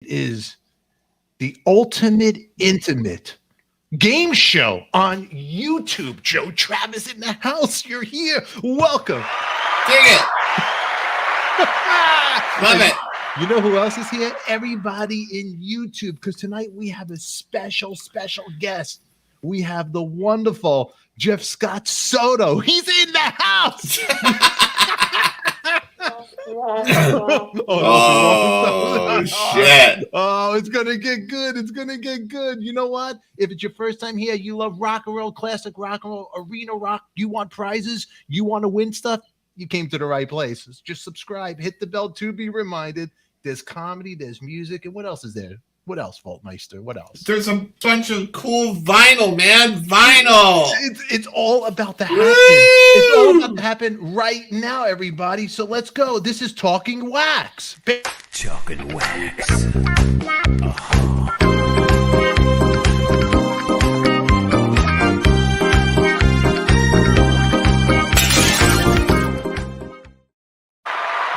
is the ultimate intimate game show on YouTube. Joe Travis in the house. You're here. Welcome. Dig it. Love it. You know who else is here? Everybody in YouTube, because tonight we have a special guest. We have the wonderful Scott Soto. He's in the house. Oh, shit. Oh, it's going to get good. It's going to get good. You know what? If it's your first time here, you love rock and roll, classic rock and roll, arena rock, you want prizes, you want to win stuff, you came to the right place. Just subscribe, hit the bell to be reminded. There's comedy, there's music, and what else is there? What else, Voltmeister? What else? There's a bunch of cool vinyl, man. Vinyl. It's all about to happen. It's all about to happen right now, everybody. So let's go. This is Talking Wax. Talking Wax.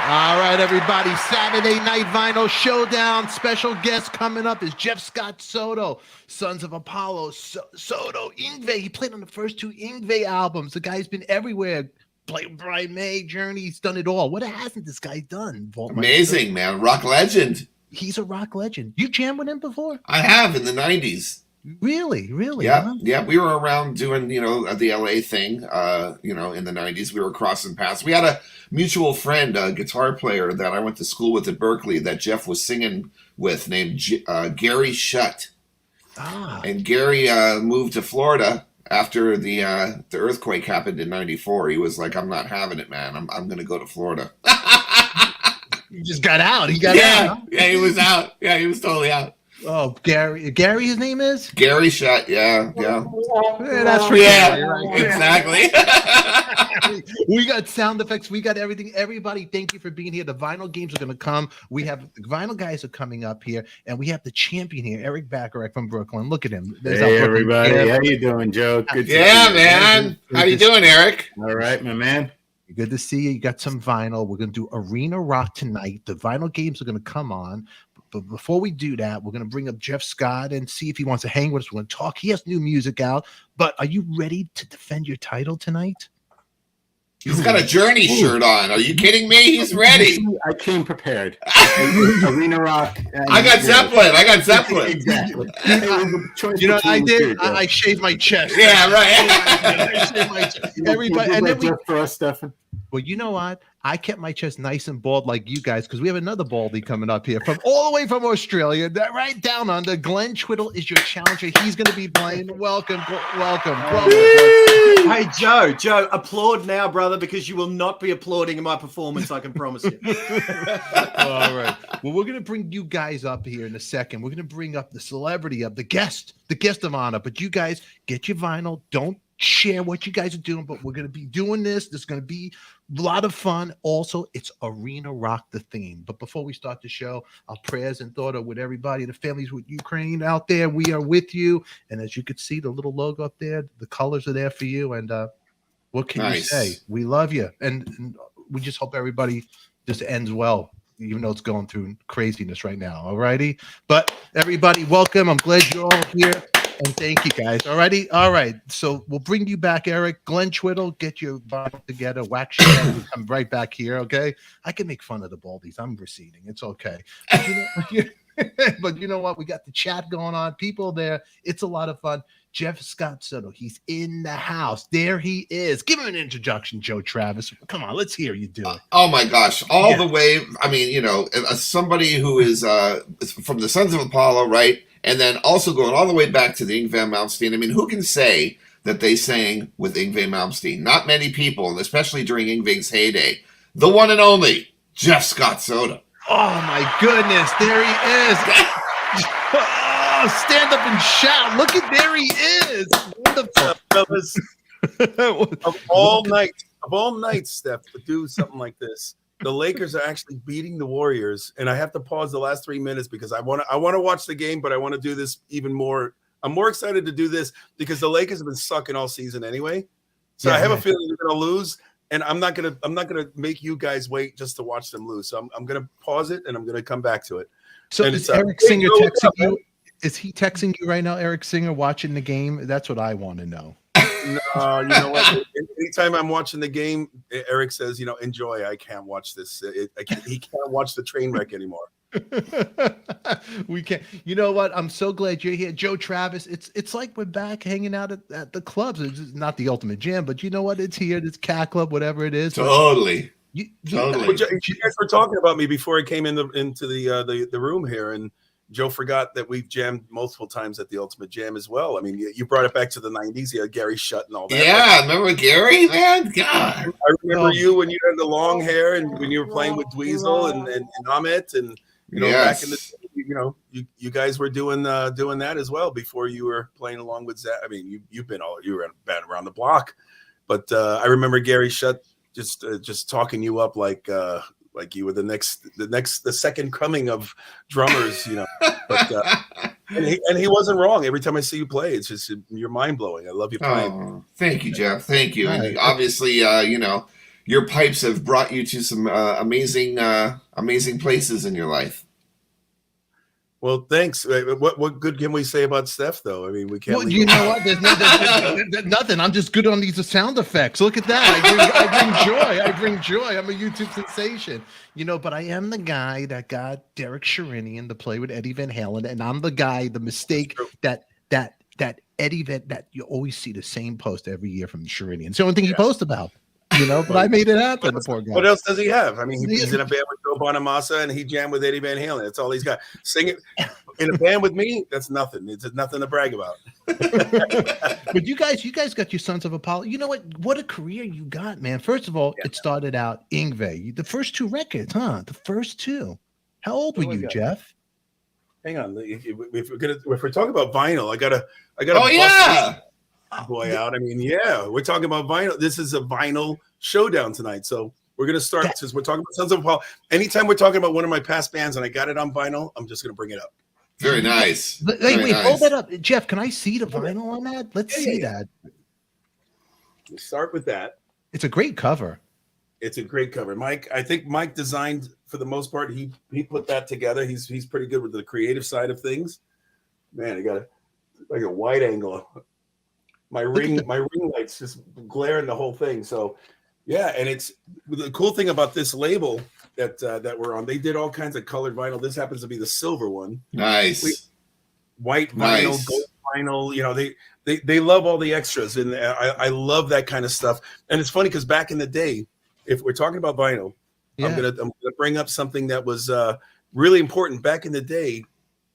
All right, everybody. Saturday Night Vinyl Showdown. Special guest coming up is Scott Soto, Sons of Apollo. Soto, Yngwie. He played on the first two Yngwie albums. The guy's been everywhere. Played Brian May, Journey. He's done it all. What hasn't this guy done? Amazing, man. Rock legend. He's a rock legend. You jammed with him before? I have in the 90s. Really? Yeah, huh? yeah. We were around doing, the LA thing, in the 90s. We were crossing paths. We had a mutual friend, a guitar player that I went to school with at Berkeley that Jeff was singing with named Gary Shutt. And Gary moved to Florida after the earthquake happened in 94. He was like, I'm not having it, man. I'm going to go to Florida. He just got out. He got out. Huh? Yeah, he was out. Yeah, he was totally out. Oh, Gary, his name is? Gary Shutt, yeah. That's for Gary, right? Exactly. We got sound effects. We got everything. Everybody, thank you for being here. The vinyl games are going to come. We have the vinyl guys are coming up here, and we have the champion here, Eric Bacharach from Brooklyn. Look at him. Hey, everybody. How you doing, Joe? Good to see you. Man. How you doing, Eric? All right, my man. Good to see you. You got some vinyl. We're going to do arena rock tonight. The vinyl games are going to come on. But before we do that, we're going to bring up Scott and see if he wants to hang with us. We're going to talk. He has new music out. But are you ready to defend your title tonight? He's got a Journey shirt on. Are you kidding me? He's ready. I came prepared. Arena rock. I got Zeppelin. Exactly. You know what I did? I shaved my chest. Yeah, right. I shaved my chest. Everybody, and then we. For us, Stefan. Well, you know what? I kept my chest nice and bald like you guys because we have another baldy coming up here from all the way from Australia, right down under. Glenn Twiddle is your challenger. He's going to be playing. Welcome. Hey, Joe, applaud now, brother, because you will not be applauding in my performance, I can promise you. All right. Well, we're going to bring you guys up here in a second. We're going to bring up the celebrity of the guest of honor. But you guys get your vinyl. Don't share what you guys are doing, but we're going to be doing this. There's going to be a lot of fun. Also, it's arena rock, the theme. But before we start the show, our prayers and thought are with everybody, the families with Ukraine out there. We are with you. And as you can see, the little logo up there, the colors are there for you. And what can you say? We love you. And we just hope everybody just ends well, even though it's going through craziness right now. All righty. But everybody, welcome. I'm glad you're all here. And thank you, guys. Alrighty, all right. So we'll bring you back, Eric. Glenn Twiddle, get your body together. Wax your head. We'll come right back here, okay? I can make fun of the baldies. I'm receding. It's okay. But you know what? We got the chat going on. People there. It's a lot of fun. Scott Soto. He's in the house. There he is. Give him an introduction, Joe Travis. Come on, let's hear you do it. Oh my gosh! The way. I mean, somebody who is from the Sons of Apollo, right? And then also going all the way back to the Yngwie Malmsteen. I mean, who can say that they sang with Yngwie Malmsteen? Not many people, and especially during Yngwie's heyday. The one and only Scott Soto. Oh my goodness! There he is. Stand up and shout. Look at there he is. Wonderful. Of all nights, Steph, to do something like this. The Lakers are actually beating the Warriors, and I have to pause the last 3 minutes because I want to watch the game, but I want to do this even more. I'm more excited to do this because the Lakers have been sucking all season anyway. So I have a feeling they're going to lose, and I'm not gonna make you guys wait just to watch them lose. So I'm gonna pause it and I'm gonna come back to it. So And is it's, Eric hey, Singer Joe, what's texting up, man? you? Is he texting you right now, Eric Singer, watching the game? That's what I want to know. No, you know what? Anytime I'm watching the game, Eric says, enjoy. I can't watch this. He can't watch the train wreck anymore. We can't. You know what? I'm so glad you're here, Joe Travis. It's like we're back hanging out at the clubs. It's not the ultimate jam, but you know what? It's here. It's Cat Club, whatever it is. Totally. Well, you guys were talking about me before I came into the room here, and Joe forgot that we've jammed multiple times at the Ultimate Jam as well. I mean, you brought it back to the 90s. You had Gary Shutt and all that. Yeah, remember Gary, man? God. I remember you when you had the long hair and when you were playing with Dweezil and Amit, and back in the you guys were doing that as well before you were playing along with Zach. I mean, you were around the block, but I remember Gary Shutt just talking you up like you were the second coming of drummers, But and he wasn't wrong. Every time I see you play, it's just you're mind blowing. I love you playing. Oh, thank you, Jeff. Thank you. And obviously, your pipes have brought you to some amazing places in your life. Well, thanks. What good can we say about Steph, though? I mean, we can't. Well, you know what? There's nothing. I'm just good on these sound effects. Look at that. I bring joy. I'm a YouTube sensation. But I am the guy that got Derek Sherinian to play with Eddie Van Halen, and I'm the mistake that Eddie that you always see the same post every year from Sherinian. It's the only thing he posts about. But I made it happen. The poor guy. What else does he have? I mean, he's in a band with Joe Bonamassa, and he jammed with Eddie Van Halen. That's all he's got. Singing in a band with me, that's nothing. It's nothing to brag about. But you guys got your Sons of Apollo. You know what? What a career you got, man. First of all, it started out Yngwie. The first two records, huh? The first two. How old were you, Jeff? Hang on. If we're talking about vinyl, I gotta. Oh yeah. Boy out. I mean, yeah, we're talking about vinyl. This is a vinyl showdown tonight. So we're going to start since we're talking about Sons of Apollo. Anytime we're talking about one of my past bands and I got it on vinyl, I'm just going to bring it up. Very nice. Wait, hold that up. Jeff, can I see the vinyl on that? Let's see that. Let's start with that. It's a great cover. It's a great cover. I think Mike designed, for the most part, he put that together. He's pretty good with the creative side of things. Man, he got a wide angle. My ring lights just glaring the whole thing. So, yeah, and it's the cool thing about this label that we're on. They did all kinds of colored vinyl. This happens to be the silver one. Nice. White vinyl, gold vinyl. They love all the extras, and I love that kind of stuff. And it's funny because back in the day, if we're talking about vinyl, I'm gonna bring up something that was really important back in the day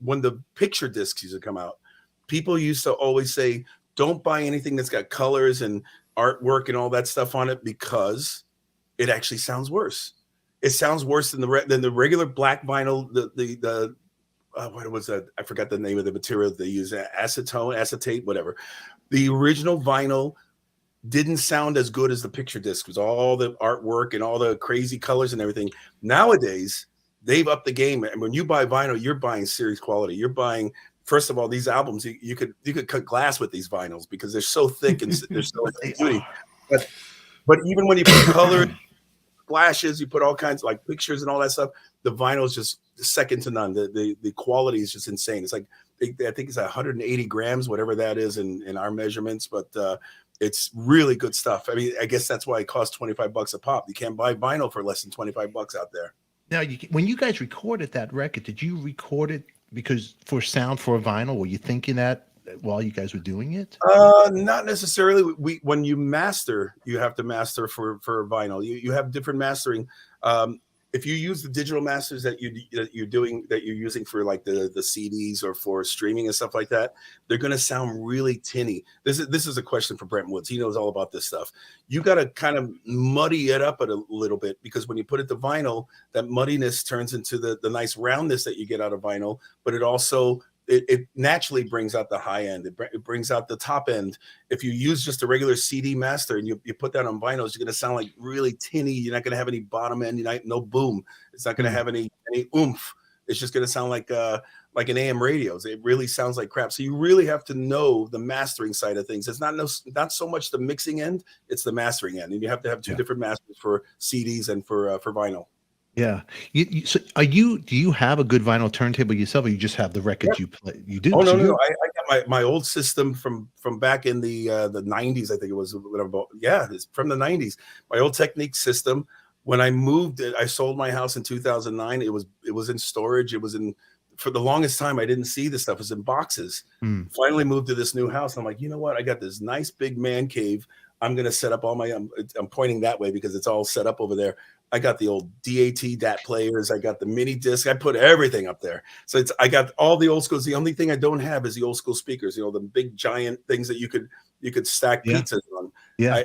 when the picture discs used to come out. People used to always say, don't buy anything that's got colors and artwork and all that stuff on it because it actually sounds worse. It sounds worse than the regular black vinyl. The what was that? I forgot the name of the material they use. Acetate, whatever. The original vinyl didn't sound as good as the picture disc with all the artwork and all the crazy colors and everything. Nowadays, they've upped the game. And when you buy vinyl, you're buying series quality. You're buying. First of all, these albums you could cut glass with these vinyls because they're so thick and they're so beauty. But even when you put color flashes, you put all kinds of like pictures and all that stuff, the vinyl is just second to none. The quality is just insane. It's like I think it's 180 grams, whatever that is in our measurements, but it's really good stuff. I mean, I guess that's why it costs $25 a pop. You can't buy vinyl for less than $25 out there. Now, when you guys recorded that record, did you record it because for sound for a vinyl? Were you thinking that while you guys were doing it? Not necessarily. When you master, you have to master for vinyl. You have different mastering. If you use the digital masters that you're using for like the CDs or for streaming and stuff like that, they're going to sound really tinny. This is a question for Brent Woods. He knows all about this stuff. You got to kind of muddy it up a little bit because when you put it to vinyl, that muddiness turns into the nice roundness that you get out of vinyl, but it also it naturally brings out the high end. It brings out the top end. If you use just a regular CD master and you put that on vinyls, you're going to sound like really tinny. You're not going to have any bottom end. No boom. It's not going to have any oomph. It's just going to sound like an AM radios. It really sounds like crap. So you really have to know the mastering side of things. It's not so much the mixing end. It's the mastering end. And you have to have two different masters for CDs and for vinyl. Yeah. So do you have a good vinyl turntable yourself, or you just have the records you play? You do. Oh So no. I got my old system from back in the 90s. I think it was it's from the 90s. My old Technique system. When I moved, I sold my house in 2009. It was in storage. It was in, for the longest time, I didn't see this stuff. It was in boxes. Finally moved to this new house. And I'm like, you know what? I got this nice big man cave. I'm going to set up all my, I'm pointing that way because it's all set up over there. I got the old DAT players. I got the mini disc. I put everything up there. So I got all the old schools. The only thing I don't have is the old school speakers, you know, the big giant things that you could stack pizzas on. Yeah.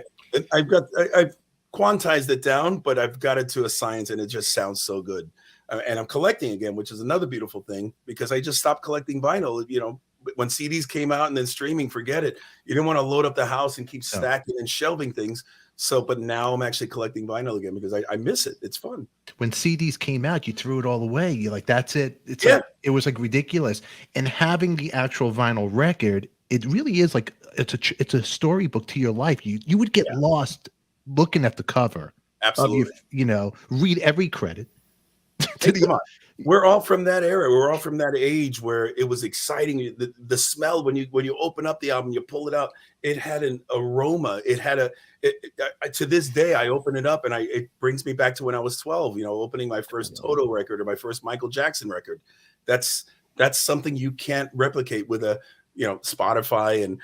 I've quantized it down, but I've got it to a science and it just sounds so good. And I'm collecting again, which is another beautiful thing because I just stopped collecting vinyl. You know, when CDs came out and then streaming, forget it. You didn't want to load up the house and keep stacking and shelving things. So, but now I'm actually collecting vinyl again because I miss it. It's fun. When CDs came out, you threw it all away. You're like, that's it. It's like, it was like ridiculous. And having the actual vinyl record, it really is like, it's a storybook to your life. You would get lost looking at the cover. Absolutely. You know, read every credit. Come on. We're all from that era. We're all from that age where it was exciting. The smell when you open up the album, you pull it out. It had an aroma. It had to this day, I open it up and it brings me back to when I was 12. You know, opening my first Toto record or my first Michael Jackson record. That's something you can't replicate with a Spotify. And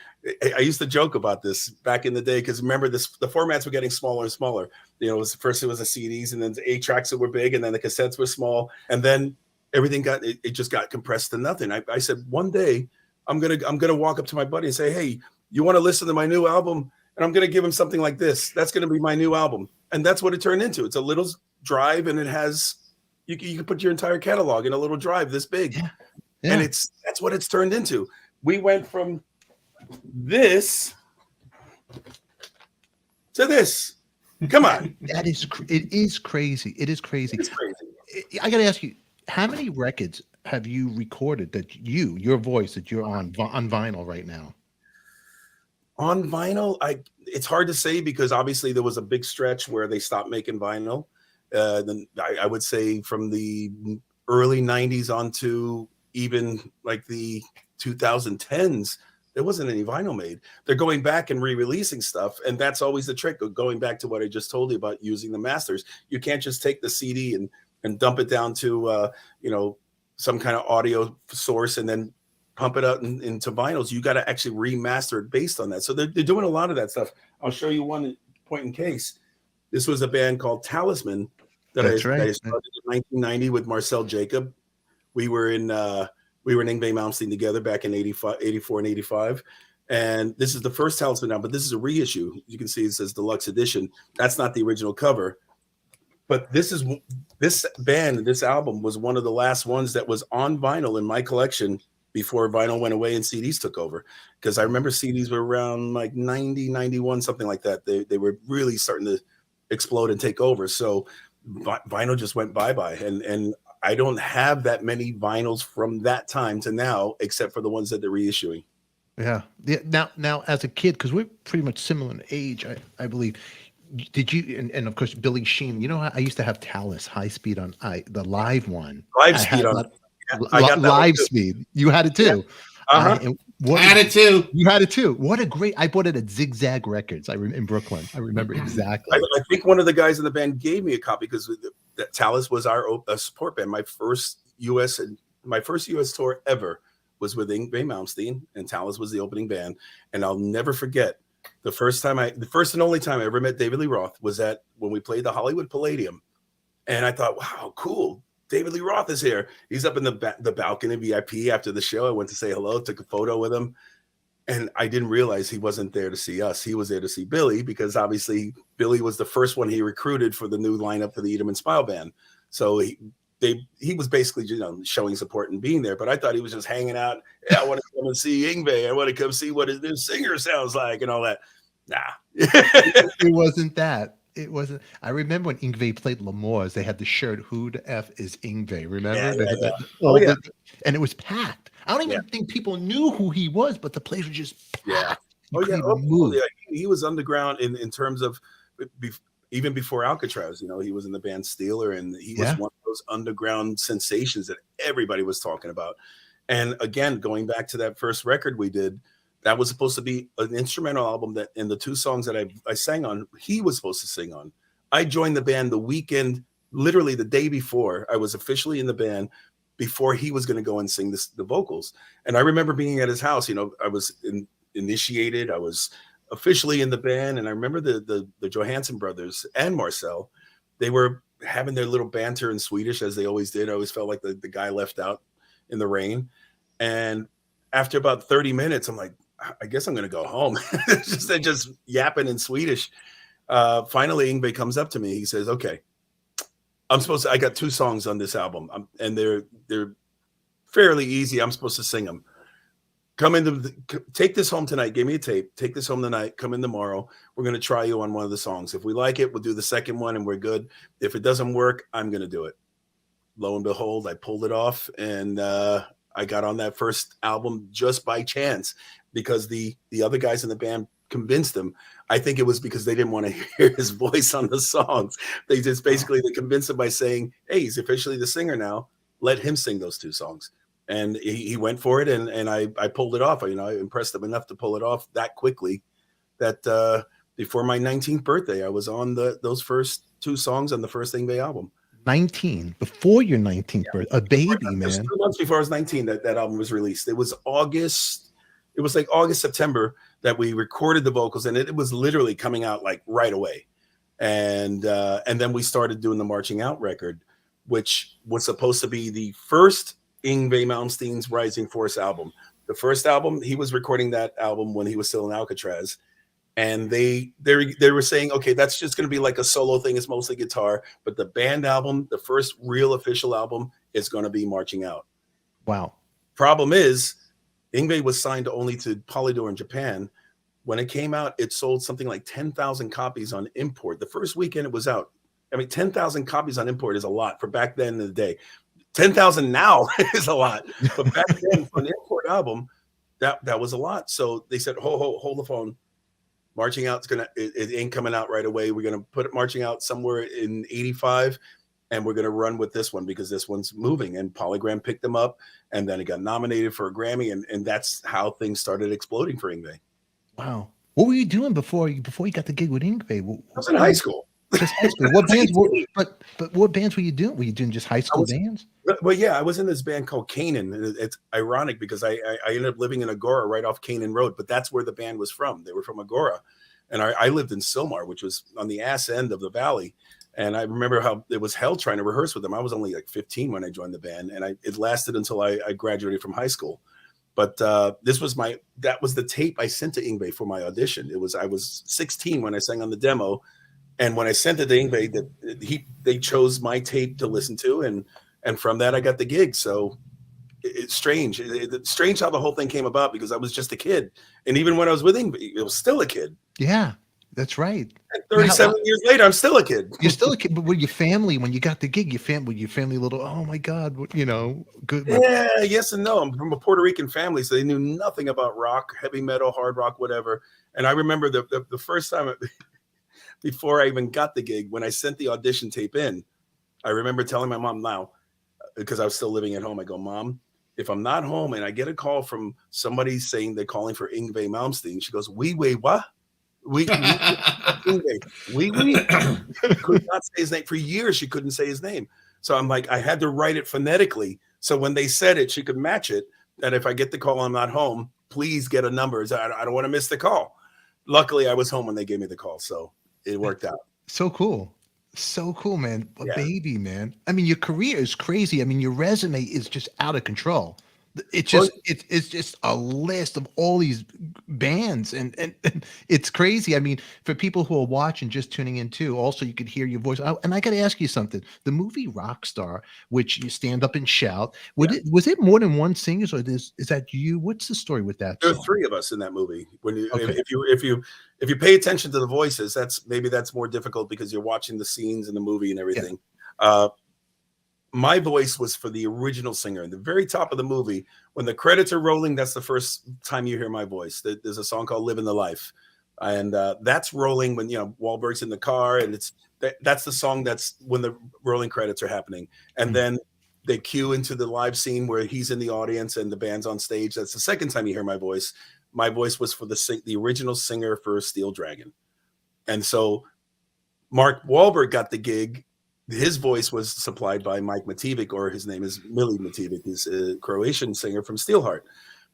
I used to joke about this back in the day because remember the formats were getting smaller and smaller. You know, first it was the CDs and then the 8 tracks that were big and then the cassettes were small and then everything it just got compressed to nothing. I said one day I'm gonna walk up to my buddy and say, hey, you want to listen to my new album? And I'm gonna give him something like this. That's gonna be my new album. And that's what it turned into. It's a little drive and it has you can put your entire catalog in a little drive this big. Yeah. And that's what it's turned into. We went from this to this. Come on. It is crazy. It is crazy. It's crazy. I got to ask you, how many records have you recorded that your voice that you're on vinyl right now? On vinyl, it's hard to say because obviously there was a big stretch where they stopped making vinyl. Then I would say from the early 90s onto even like the 2010s, there wasn't any vinyl made. They're going back and re-releasing stuff, and that's always the trick of going back to what I just told you about using the masters. You can't just take the CD and dump it down to some kind of audio source and then pump it out into vinyls. You got to actually remaster it based on that. So they're doing a lot of that stuff. I'll show you one point in case. This was a band called Talisman that I started in 1990 with Marcel Jacob. We were in Yngwie Malmsteen together back in 84 and 85. And this is the first Talisman now, but this is a reissue. You can see it says deluxe edition. That's not the original cover. But this band, this album was one of the last ones that was on vinyl in my collection before vinyl went away and CDs took over. Because I remember CDs were around like 90, 91, something like that. They were really starting to explode and take over. So vinyl just went bye-bye. And I don't have that many vinyls from that time to now, except for the ones that they're reissuing. Yeah. Now, as a kid, because we're pretty much similar in age, I believe. Did you? And of course, Billy Sheen. You know, I used to have Talus High Speed on the live one. Live Speed on. I got that Live Speed. You had it too. Yeah. I had it too. You had it too. What a great! I bought it at Zigzag Records. In Brooklyn. I remember exactly. I think one of the guys in the band gave me a copy because that Talus was our support band. My first U.S. tour ever was with Yngwie Malmsteen, and Talus was the opening band. And I'll never forget the first and only time I ever met David Lee Roth was when we played the Hollywood Palladium, and I thought, wow, cool. David Lee Roth is here. He's up in the balcony VIP after the show. I went to say hello, took a photo with him. And I didn't realize he wasn't there to see us. He was there to see Billy because obviously Billy was the first one he recruited for the new lineup for the Eat 'em and Smile band. So he was basically showing support and being there. But I thought he was just hanging out. Yeah, I want to come and see Yngwie. I want to come see what his new singer sounds like and all that. Nah. It wasn't that. It wasn't. I remember when Yngwie played L'Amour's, they had the shirt, "Who the F is Yngwie?" Remember? Yeah. And it was packed. I don't even think people knew who he was, but the place was just packed. Yeah. He was underground in terms of even before Alcatraz, you know, he was in the band Steeler, and he was one of those underground sensations that everybody was talking about. And again, going back to that first record we did, that was supposed to be an instrumental album that, in the 2 songs that I sang on, he was supposed to sing on. I joined the band the weekend, literally the day before I was officially in the band, before he was going to go and sing the vocals. And I remember being at his house, you know, I was initiated, I was officially in the band. And I remember the Johansson brothers and Marcel, they were having their little banter in Swedish, as they always did. I always felt like the guy left out in the rain. And after about 30 minutes, I'm like, I guess I'm going to go home. They're just yapping in Swedish. Finally, Yngwie comes up to me. He says, okay, I got 2 songs on this album, and they're fairly easy. I'm supposed to sing them. Take this home tonight. Give me a tape. Take this home tonight. Come in tomorrow. We're going to try you on one of the songs. If we like it, we'll do the second one and we're good. If it doesn't work, I'm going to do it. Lo and behold, I pulled it off, and I got on that first album just by chance, because the other guys in the band convinced him. I think it was because they didn't want to hear his voice on the songs. They just basically they convinced him by saying, hey, he's officially the singer now. Let him sing those 2 songs. And he went for it, and I pulled it off. You know, I impressed him enough to pull it off that quickly that before my 19th birthday, I was on those first 2 songs on the first Yngwie album. 19, before your 19th birthday, a baby, man. It was 2 months before I was 19 that album was released. It was August. It was like August, September that we recorded the vocals, and it was literally coming out like right away. And then we started doing the Marching Out record, which was supposed to be the first Yngwie Malmsteen's Rising Force album. The first album, he was recording that album when he was still in Alcatraz. And they were saying, okay, that's just going to be like a solo thing. It's mostly guitar. But the band album, the first real official album, is going to be Marching Out. Wow. Problem is, Yngwie was signed only to Polydor in Japan. When it came out, it sold something like 10,000 copies on import. The first weekend it was out. I mean, 10,000 copies on import is a lot for back then in the day. 10,000 now is a lot. But back then, for an import album, that was a lot. So they said, hold the phone. Marching Out's it ain't coming out right away. We're gonna put Marching Out somewhere in 85, and we're gonna run with this one because this one's moving. And Polygram picked them up, and then it got nominated for a Grammy, and that's how things started exploding for Yngwie. Wow. What were you doing before you got the gig with Yngwie? I was in high school. Just high school. What bands were, but what bands were you doing? Were you doing just high school bands? Well, yeah, I was in this band called Canaan. It's ironic because I ended up living in Agora right off Canaan Road, but that's where the band was from. They were from Agora. And I lived in Sylmar, which was on the ass end of the valley. And I remember how it was hell trying to rehearse with them. I was only like 15 when I joined the band, and it lasted until I graduated from high school. But that was the tape I sent to Yngwie for my audition. I was 16 when I sang on the demo. And when I sent it to Yngwie, they chose my tape to listen to, and from that I got the gig. So it's strange. It's strange how the whole thing came about because I was just a kid, and even when I was with Yngwie, I was still a kid. Yeah, that's right. And 37 years later, I'm still a kid. You're still a kid, but with your family, when you got the gig, your family a little, oh my God, good. Yeah, yes and no. I'm from a Puerto Rican family, so they knew nothing about rock, heavy metal, hard rock, whatever. And I remember the first time. Before I even got the gig, when I sent the audition tape in, I remember telling my mom now, because I was still living at home, I go, Mom, if I'm not home and I get a call from somebody saying they're calling for Yngwie Malmsteen, she goes, what? We could not say his name. For years, she couldn't say his name. So I'm like, I had to write it phonetically. So when they said it, she could match it. That if I get the call, I'm not home, please get a number. I don't want to miss the call. Luckily, I was home when they gave me the call. So it worked out. So cool, man. Baby, man. I mean, your career is crazy. I mean, your resume is just out of control. It's just a list of all these bands, and it's crazy. I mean, for people who are watching, just tuning in too, also you could hear your voice. And I got to ask you something. The movie Rockstar, which you stand up and shout, was it more than one singers, or is that you? What's the story with that? There are 3 of us in that movie. If you pay attention to the voices, that's more difficult because you're watching the scenes in the movie and everything. Yeah. My voice was for the original singer. In the very top of the movie, when the credits are rolling, that's the first time you hear my voice. There's a song called Living the Life. And that's rolling when, you know, Wahlberg's in the car, and that's the song that's when the rolling credits are happening. And then they cue into the live scene where he's in the audience and the band's on stage. That's the second time you hear my voice. My voice was for the original singer for Steel Dragon. And so Mark Wahlberg got the gig. His voice was supplied by Mike Mativic, or his name is Mili Mativic. He's a Croatian singer from Steelheart.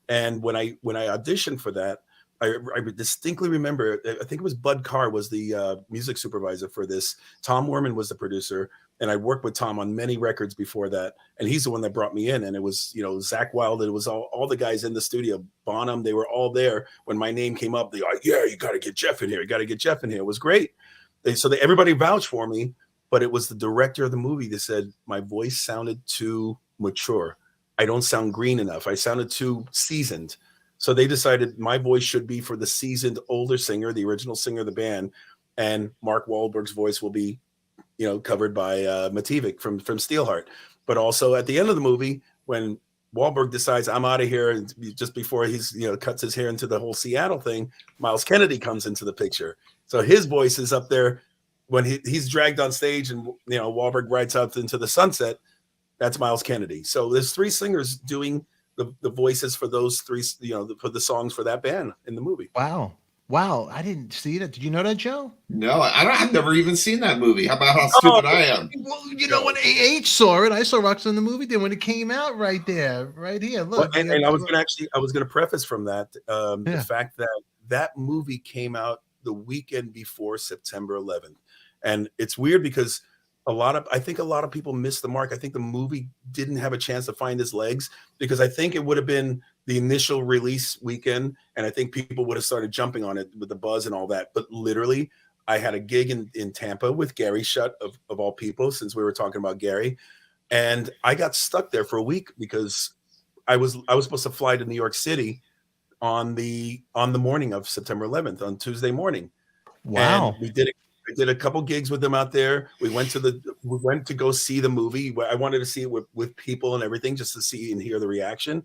And when I auditioned for that, I distinctly remember, I think it was Bud Carr was the music supervisor for this. Tom Werman was the producer, and I worked with Tom on many records before that. And he's the one that brought me in. And it was, you know, Zach Wilde. It was all the guys in the studio, Bonham. They were all there when my name came up. They were like, yeah, you got to get Jeff in here. You got to get Jeff in here. It was great. Everybody vouched for me, but it was the director of the movie that said my voice sounded too mature. I don't sound green enough. I sounded too seasoned. So they decided my voice should be for the seasoned older singer, the original singer of the band, and Mark Wahlberg's voice will be, you know, covered by Mativic from Steelheart. But also at the end of the movie, when Wahlberg decides I'm out of here, and just before he's, you know, cuts his hair into the whole Seattle thing, Miles Kennedy comes into the picture. So his voice is up there when he's dragged on stage, and, you know, Wahlberg rides out into the sunset. That's Miles Kennedy. So there's three singers doing the voices for those three, you know, for the songs for that band in the movie. Wow. I didn't see that. Did you know that, Joe? No, I've never even seen that movie. How about how stupid I am? Well, you know, when AH saw it, I saw Rockstar in the movie then when it came out right there, right here. Look. Well, and I was going to preface from that the fact that that movie came out the weekend before September 11th. And it's weird because I think a lot of people missed the mark. I think the movie didn't have a chance to find its legs, because I think it would have been the initial release weekend, and I think people would have started jumping on it with the buzz and all that. But literally, I had a gig in Tampa with Gary Shutt of all people, since we were talking about Gary, and I got stuck there for a week because I was supposed to fly to New York City on the morning of September 11th, on Tuesday morning. Wow. And I did a couple gigs with them out there. We went to go see the movie. I wanted to see it with people and everything, just to see and hear the reaction.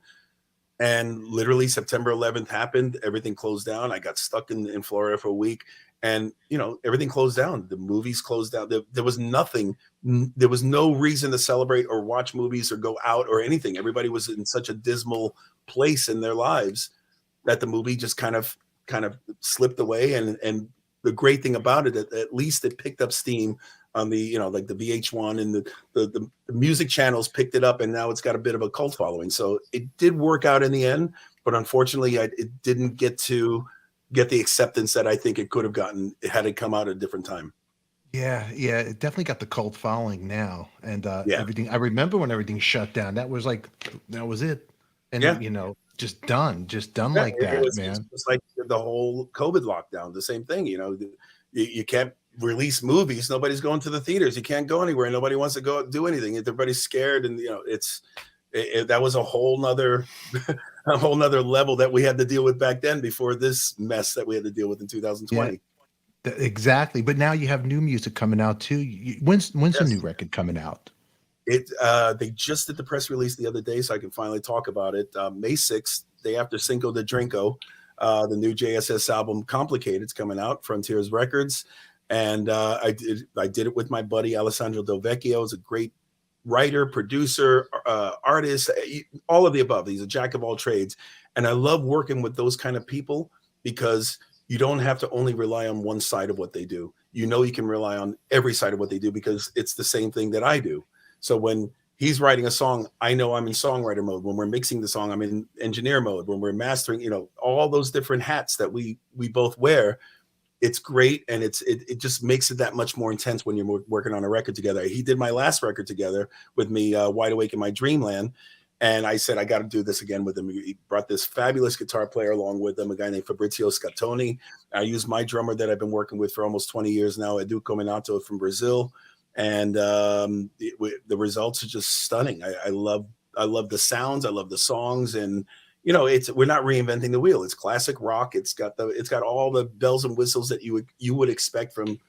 And literally September 11th happened. Everything closed down. I got stuck in Florida for a week, and, you know, everything closed down. The movies closed down. There was nothing. There was no reason to celebrate or watch movies or go out or anything. Everybody was in such a dismal place in their lives that the movie just kind of slipped away. And the great thing about it, at least it picked up steam on the, you know, like the VH1 and the music channels picked it up, and now it's got a bit of a cult following. So it did work out in the end, but unfortunately it didn't get the acceptance that I think it could have gotten had it come out at a different time. Yeah, it definitely got the cult following now, and everything. I remember when everything shut down. That was it, and you know, just done like that, man. It's like the whole COVID lockdown, the same thing. You know, you can't release movies. Nobody's going to the theaters. You can't go anywhere. Nobody wants to go do anything. Everybody's scared, and, you know, that was a whole nother level that we had to deal with back then, before this mess that we had to deal with in 2020. Yeah, exactly. But now you have new music coming out too. When's the new record coming out? They just did the press release the other day, so I can finally talk about it. May 6th, day after Cinco de Drinko, the new JSS album Complicated's coming out, Frontiers Records. And I did it with my buddy Alessandro Del Vecchio. He's a great writer, producer, artist, all of the above. He's a jack of all trades. And I love working with those kind of people, because you don't have to only rely on one side of what they do. You know, you can rely on every side of what they do, because it's the same thing that I do. So when he's writing a song, I know I'm in songwriter mode. When we're mixing the song, I'm in engineer mode. When we're mastering, you know, all those different hats that we both wear, it's great. And it just makes it that much more intense when you're working on a record together. He did my last record together with me, Wide Awake in My Dreamland. And I said, I got to do this again with him. He brought this fabulous guitar player along with him, a guy named Fabrizio Scattoni. I used my drummer that I've been working with for almost 20 years now, Edu Minato from Brazil. And the results are just stunning. I love the sounds. I love the songs. And, you know, we're not reinventing the wheel. It's classic rock. It's got all the bells and whistles that you would expect from,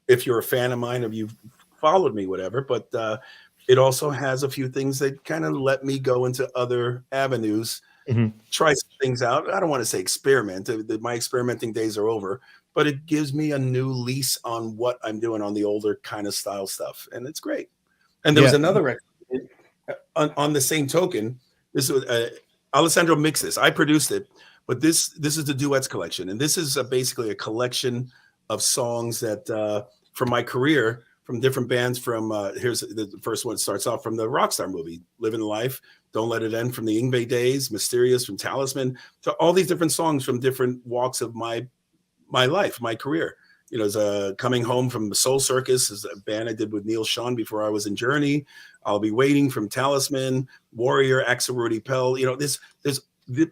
if you're a fan of mine, or you've followed me, whatever. But it also has a few things that kind of let me go into other avenues try some things out. I don't want to say experiment. My experimenting days are over, but it gives me a new lease on what I'm doing on the older kind of style stuff, and it's great. And there was another record on the same token. This was Alessandro mixed this. I produced it, but this is the duets collection, and this is basically a collection of songs that from my career, from different bands. From here's the first one. Starts off from the Rockstar movie, Living Life, Don't Let It End from the Yngwie days, Mysterious from Talisman, to all these different songs from different walks of my life, my career. You know, there's Coming Home from the Soul Circus, is a band I did with Neal Schon before I was in Journey. I'll Be Waiting from Talisman, Warrior, Axel Rudy Pell. You know,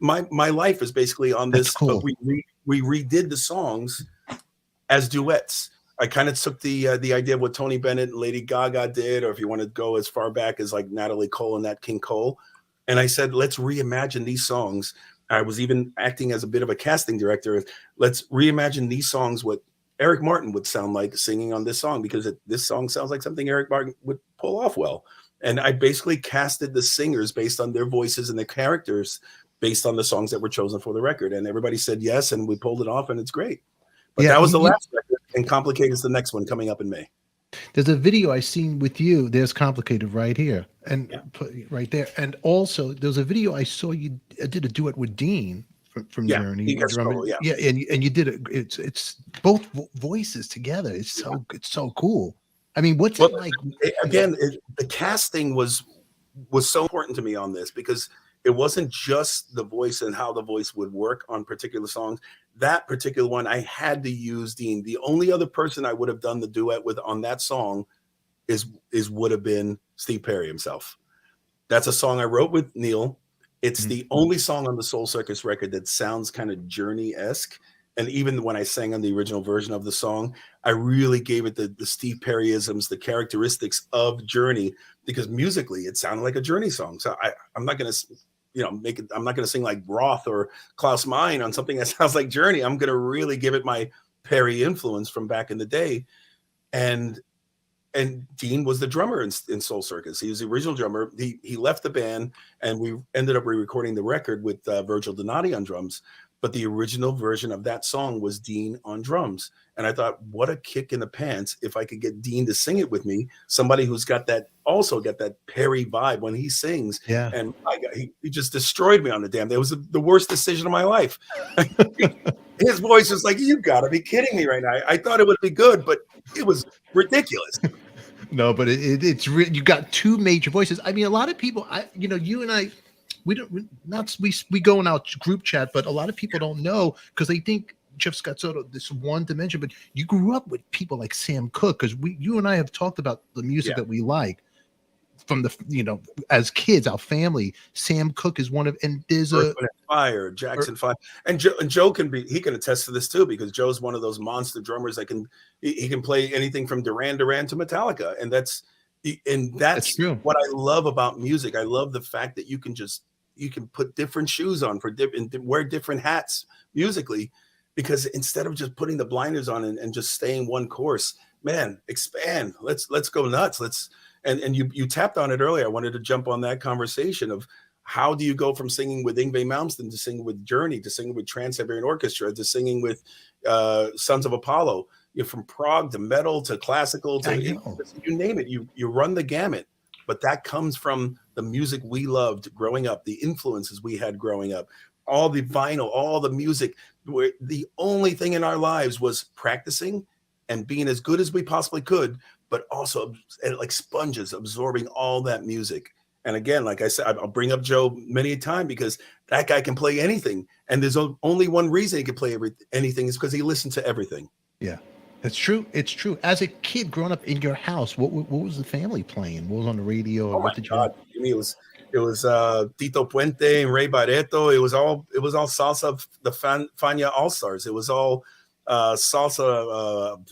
my life is basically on this. That's cool. But we redid the songs as duets. I kind of took the idea of what Tony Bennett and Lady Gaga did, or if you want to go as far back as like Natalie Cole and Nat King Cole. And I said, let's reimagine these songs. I was even acting as a bit of a casting director. Let's reimagine these songs, what Eric Martin would sound like singing on this song, because this song sounds like something Eric Martin would pull off well. And I basically casted the singers based on their voices and their characters based on the songs that were chosen for the record. And everybody said yes, and we pulled it off, and it's great. But that was the last record, and Complicated is the next one coming up in May. There's a video I seen with you. There's Complicated right here, and right there. And also, there's a video I saw you did a duet with Dean from Journey. And you did it. It's both voices together. It's so cool. I mean, what's it like? Again, the casting was so important to me on this, because it wasn't just the voice and how the voice would work on particular songs. That particular one, I had to use Dean. The only other person I would have done the duet with on that song would have been Steve Perry himself. That's a song I wrote with Neal. It's the only song on the Soul Circus record that sounds kind of Journey-esque. And even when I sang on the original version of the song, I really gave it the Steve Perryisms, the characteristics of Journey, because musically it sounded like a Journey song. So I'm not going to, I'm not going to sing like Roth or Klaus Meine on something that sounds like Journey. I'm going to really give it my Perry influence from back in the day. And Dean was the drummer in Soul Circus. He was the original drummer. He left the band, and we ended up re-recording the record with Virgil Donati on drums. But the original version of that song was Dean on drums. And I thought, what a kick in the pants if I could get Dean to sing it with me, somebody who's got that Perry vibe when he sings. Yeah. And he just destroyed me on the damn. It was the worst decision of my life. His voice was like, you got to be kidding me right now. I thought it would be good, but it was ridiculous. No, but it's you got two major voices. I mean, a lot of people, you and I, we go in our group chat, but a lot of people don't know, because they think Jeff Scott Soto, this one dimension, but you grew up with people like Sam Cooke, because you and I have talked about the music that we like from the, as kids, our family. Sam Cooke is one of, and there's Fire, Jackson 5, and Joe can attest to this too, because Joe's one of those monster drummers that he can play anything from Duran Duran to Metallica, and that's true. What I love about music. I love the fact that you can put different shoes on and wear different hats musically, because instead of just putting the blinders on and just staying one course, man, expand. Let's go nuts. And you tapped on it earlier. I wanted to jump on that conversation of how do you go from singing with Yngwie Malmsteen to singing with Journey, to singing with Trans-Siberian Orchestra, to singing with Sons of Apollo. From prog to metal to classical to you name it. You run the gamut. But that comes from the music we loved growing up, the influences we had growing up, all the vinyl, all the music. Where the only thing in our lives was practicing and being as good as we possibly could, but also like sponges absorbing all that music. And again, like I said, I'll bring up Joe many a time, because that guy can play anything. And there's only one reason he can play anything, is because he listened to everything. Yeah. It's true. It's true. As a kid growing up in your house, what was the family playing? What was on the radio? Oh my God! It was Tito Puente and Ray Barreto. It was all salsa. The Fania All Stars. It was all salsa.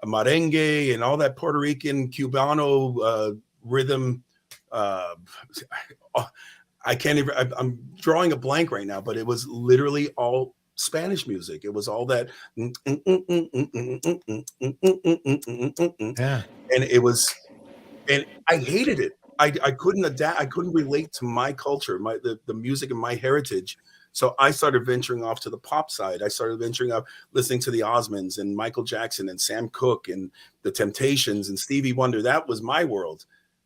Merengue and all that Puerto Rican Cubano rhythm. I can't even. I'm drawing a blank right now, but it was literally all Spanish music. It was all that, and it was, and I hated it. I couldn't adapt. I couldn't relate to my culture, the music and my heritage. So I started venturing off to the pop side. I started venturing off, listening to the Osmonds and Michael Jackson and Sam Cooke and the Temptations and Stevie Wonder. That was my world.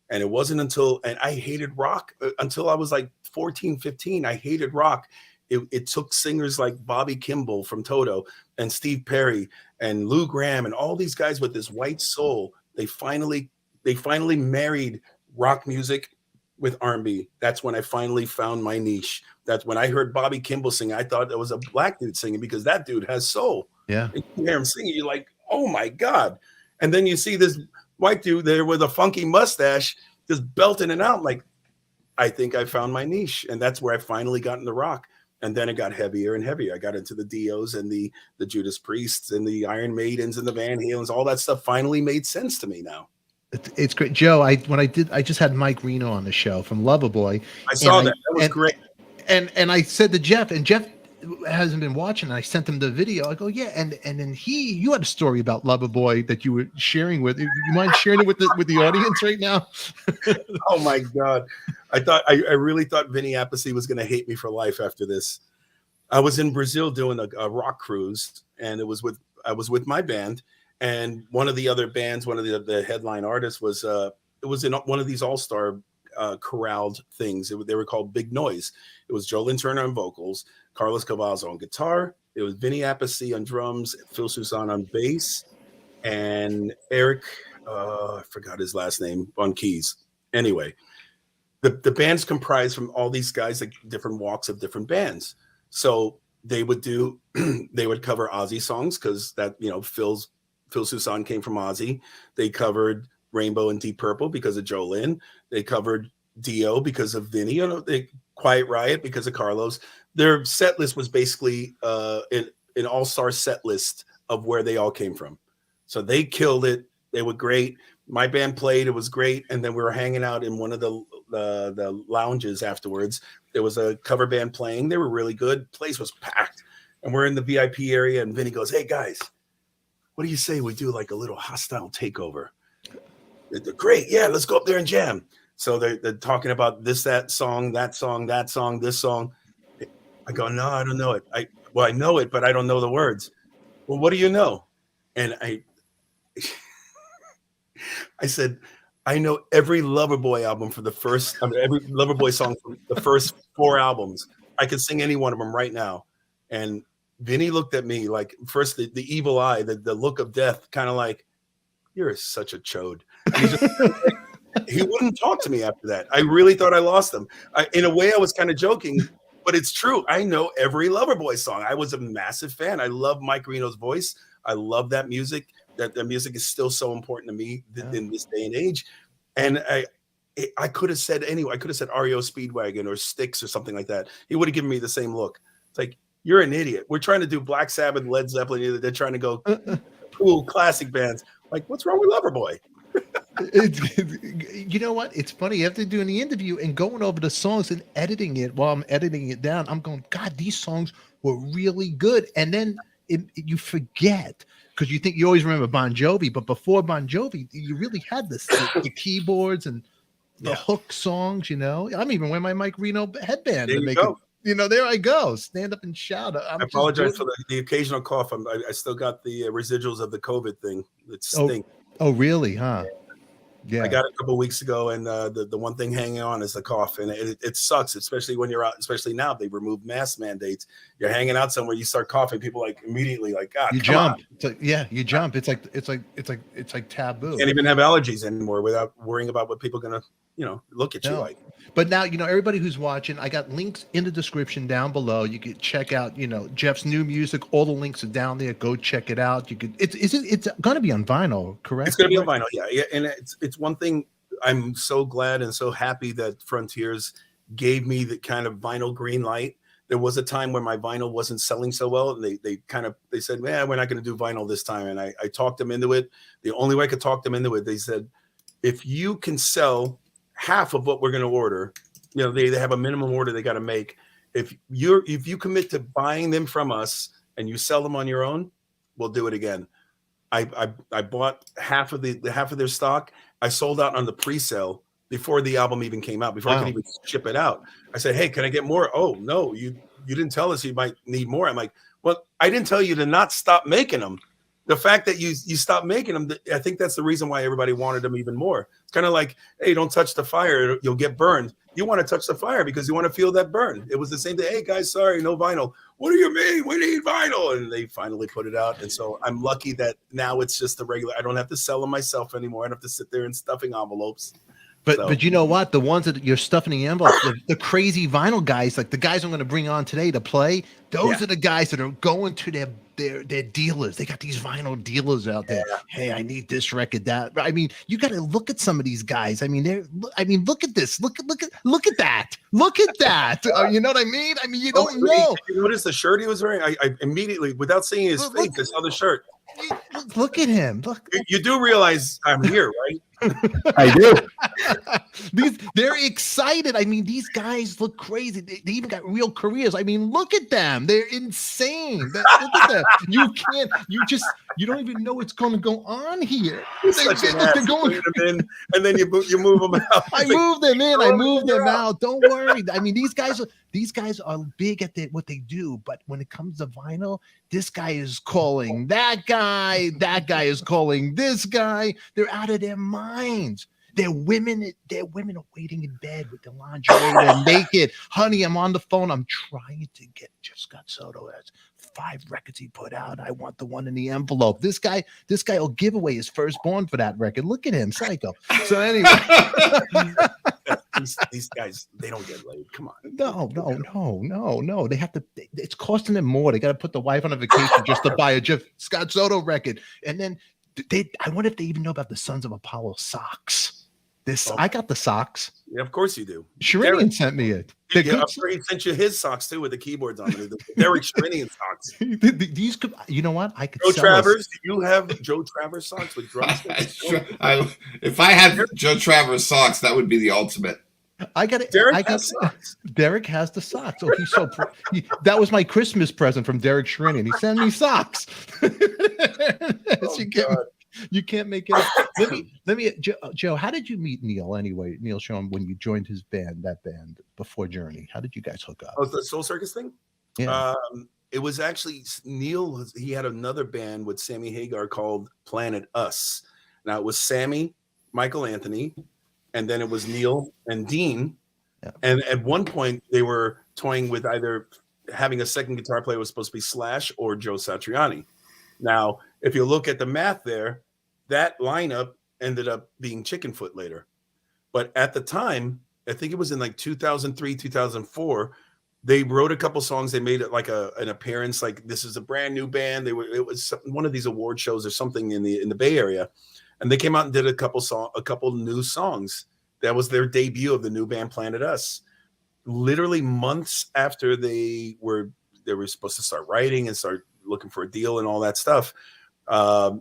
And it wasn't until, and I hated rock until I was like 14, 15. I hated rock. It took singers like Bobby Kimball from Toto and Steve Perry and Lou Gramm and all these guys with this white soul. They finally married rock music with R&B. That's when I finally found my niche. That's when I heard Bobby Kimball sing. I thought that was a black dude singing because that dude has soul. Yeah. And you hear him singing, you're like, oh my God. And then you see this white dude there with a funky mustache just belting it out. Like, I think I found my niche. And that's where I finally got into rock. And then it got heavier and heavier. I got into the Dios and the Judas Priests and the Iron Maidens and the Van Halens. All that stuff finally made sense to me now. It's great, Joe. I just had Mike Reno on the show from Loverboy. I saw that. That was great. And I said to Jeff, and Jeff hasn't been watching. And I sent him the video. I go, yeah, and then you had a story about Loverboy that you were sharing with. You mind sharing it with the audience right now? Oh my God. I really thought Vinny Appice was going to hate me for life after this. I was in Brazil doing a rock cruise, and I was with my band, and one of the other bands, one of the headline artists was it was in one of these all-star choraled things. They were called Big Noise. It was Jolene Turner on vocals, Carlos Cavazo on guitar. It was Vinny Appice on drums, Phil Soussan on bass, and Eric, I forgot his last name, on keys. Anyway, the band's comprised from all these guys, like different walks of different bands. So they would cover Ozzy songs because that, Phil Soussan came from Ozzy. They covered Rainbow and Deep Purple because of Jolene. They covered Dio because of Vinny. Quiet Riot because of Carlos. Their set list was basically an all-star set list of where they all came from. So they killed it. They were great. My band played. It was great. And then we were hanging out in one of the lounges afterwards. There was a cover band playing. They were really good. Place was packed. And we're in the VIP area. And Vinny goes, hey, guys, what do you say we do like a little hostile takeover? They're great. Yeah, let's go up there and jam. So they're talking about this, that song, this song. I go, no, I don't know it. I know it, but I don't know the words. Well, what do you know? And I said, I know every Loverboy album for every Loverboy song from the first 4 albums. I can sing any one of them right now. And Vinny looked at me like first the evil eye, the look of death, kind of like, you're such a chode. He wouldn't talk to me after that. I really thought I lost him. In a way, I was kind of joking, but it's true. I know every Loverboy song. I was a massive fan. I love Mike Reno's voice. I love that music. That music is still so important to me in this day and age. And I could have said anyway. I could have said REO Speedwagon or Styx or something like that. He would have given me the same look. It's like, you're an idiot. We're trying to do Black Sabbath, Led Zeppelin. They're trying to go cool classic bands. Like, what's wrong with Loverboy? You know what? It's funny. After doing the interview and going over the songs and editing it while I'm editing it down, I'm going, God, these songs were really good. And then you forget because you think you always remember Bon Jovi, but before Bon Jovi, you really had the keyboards and the hook songs. I'm even wearing my Mike Reno headband to make it. There I go. Stand up and shout. I apologize for the occasional cough. I still got the residuals of the COVID thing. It stinks. Oh, really? Huh? Yeah. I got it a couple of weeks ago, and the one thing hanging on is the cough, and it sucks, especially when you're out. Especially now, they remove mask mandates. You're hanging out somewhere, you start coughing, people like immediately like, God, you jump. It's like, you jump. It's like taboo. You can't even have allergies anymore without worrying about what people are gonna look at you like. But now, everybody who's watching, I got links in the description down below. You could check out, Jeff's new music. All the links are down there. Go check it out. You could. It's going to be on vinyl, correct? It's going to be on vinyl, yeah. And it's one thing. I'm so glad and so happy that Frontiers gave me the kind of vinyl green light. There was a time when my vinyl wasn't selling so well, and they said, man, we're not going to do vinyl this time. And I talked them into it. The only way I could talk them into it, they said, if you can sell half of what we're going to order, they have a minimum order they got to make. If you commit to buying them from us and you sell them on your own, we'll do it again. I bought half of their stock. I sold out on the pre-sale before the album even came out, before I could even ship it out. I said, hey, can I get more? Oh, no, you didn't tell us you might need more. I'm like, well, I didn't tell you to not stop making them. The fact that you stopped making them, I think that's the reason why everybody wanted them even more. It's kind of like, hey, don't touch the fire, you'll get burned. You want to touch the fire because you want to feel that burn. It was the same thing. Hey, guys, sorry, no vinyl. What do you mean? We need vinyl. And they finally put it out. And so I'm lucky that now it's just the regular. I don't have to sell them myself anymore. I don't have to sit there in stuffing envelopes. But you know what? The ones that you're stuffing in the envelope, the crazy vinyl guys, like the guys I'm going to bring on today to play, those are the guys that are going to their dealers. They got these vinyl dealers out there. Hey, I need this record, that. I mean, you got to look at some of these guys. I mean, look at this. Look at that. Look at that. You know what I mean? I mean, you don't know. Did you notice the shirt he was wearing? I immediately, without seeing his face, I saw the shirt. Look at him. Look. You do realize I'm here, right? I do. They're excited. I mean, these guys look crazy. They even got real careers. I mean, look at them. They're insane. Look at them. You don't even know what's going to go on here. They're going in, and then you move them out. I move them in. I move them out. Don't worry. I mean, these guys are big at what they do. But when it comes to vinyl, this guy is calling that guy. That guy is calling this guy. They're out of their minds. Their women are waiting in bed with the lingerie. They're naked. Honey, I'm on the phone. I'm trying to get Scott Soto as 5 records he put out. I want the one in the envelope. This guy will give away his firstborn for that record. Look at him, psycho. So anyway. These guys, they don't get laid. Come on. No. They have to. It's costing them more. They got to put the wife on a vacation just to buy a Scott Soto record. And then I wonder if they even know about the Sons of Apollo socks. I got the socks. Yeah, of course you do. Sherinian sent me it. I'm sure he sent you his socks too with the keyboards on it. Derek Sherinian socks. These could, you know what? I could. Joe Travers, do you have Joe Travers socks with drumsticks? If I had Joe Travers socks, that would be the ultimate. I got it. Socks. Derek has the socks. Oh, he's so. That was my Christmas present from Derek Sherinian. He sent me socks. You can't make it up. Let me, Joe, how did you meet Neal anyway? Neal Schon, when you joined his band, that band before Journey, how did you guys hook up? Oh, the Soul Circus thing? Yeah. It was actually Neal. He had another band with Sammy Hagar called Planet Us. Now it was Sammy, Michael Anthony, and then it was Neal and Dean. Yeah. And at one point they were toying with either having a second guitar player was supposed to be Slash or Joe Satriani. Now, if you look at the math there, that lineup ended up being Chickenfoot later. But at the time, I think it was in like 2003, 2004, they wrote a couple songs. They made it like an appearance, like this is a brand new band. It was one of these award shows or something in the Bay Area. And they came out and did a couple new songs. That was their debut of the new band Planet Us. Literally months after they were supposed to start writing and start looking for a deal and all that stuff,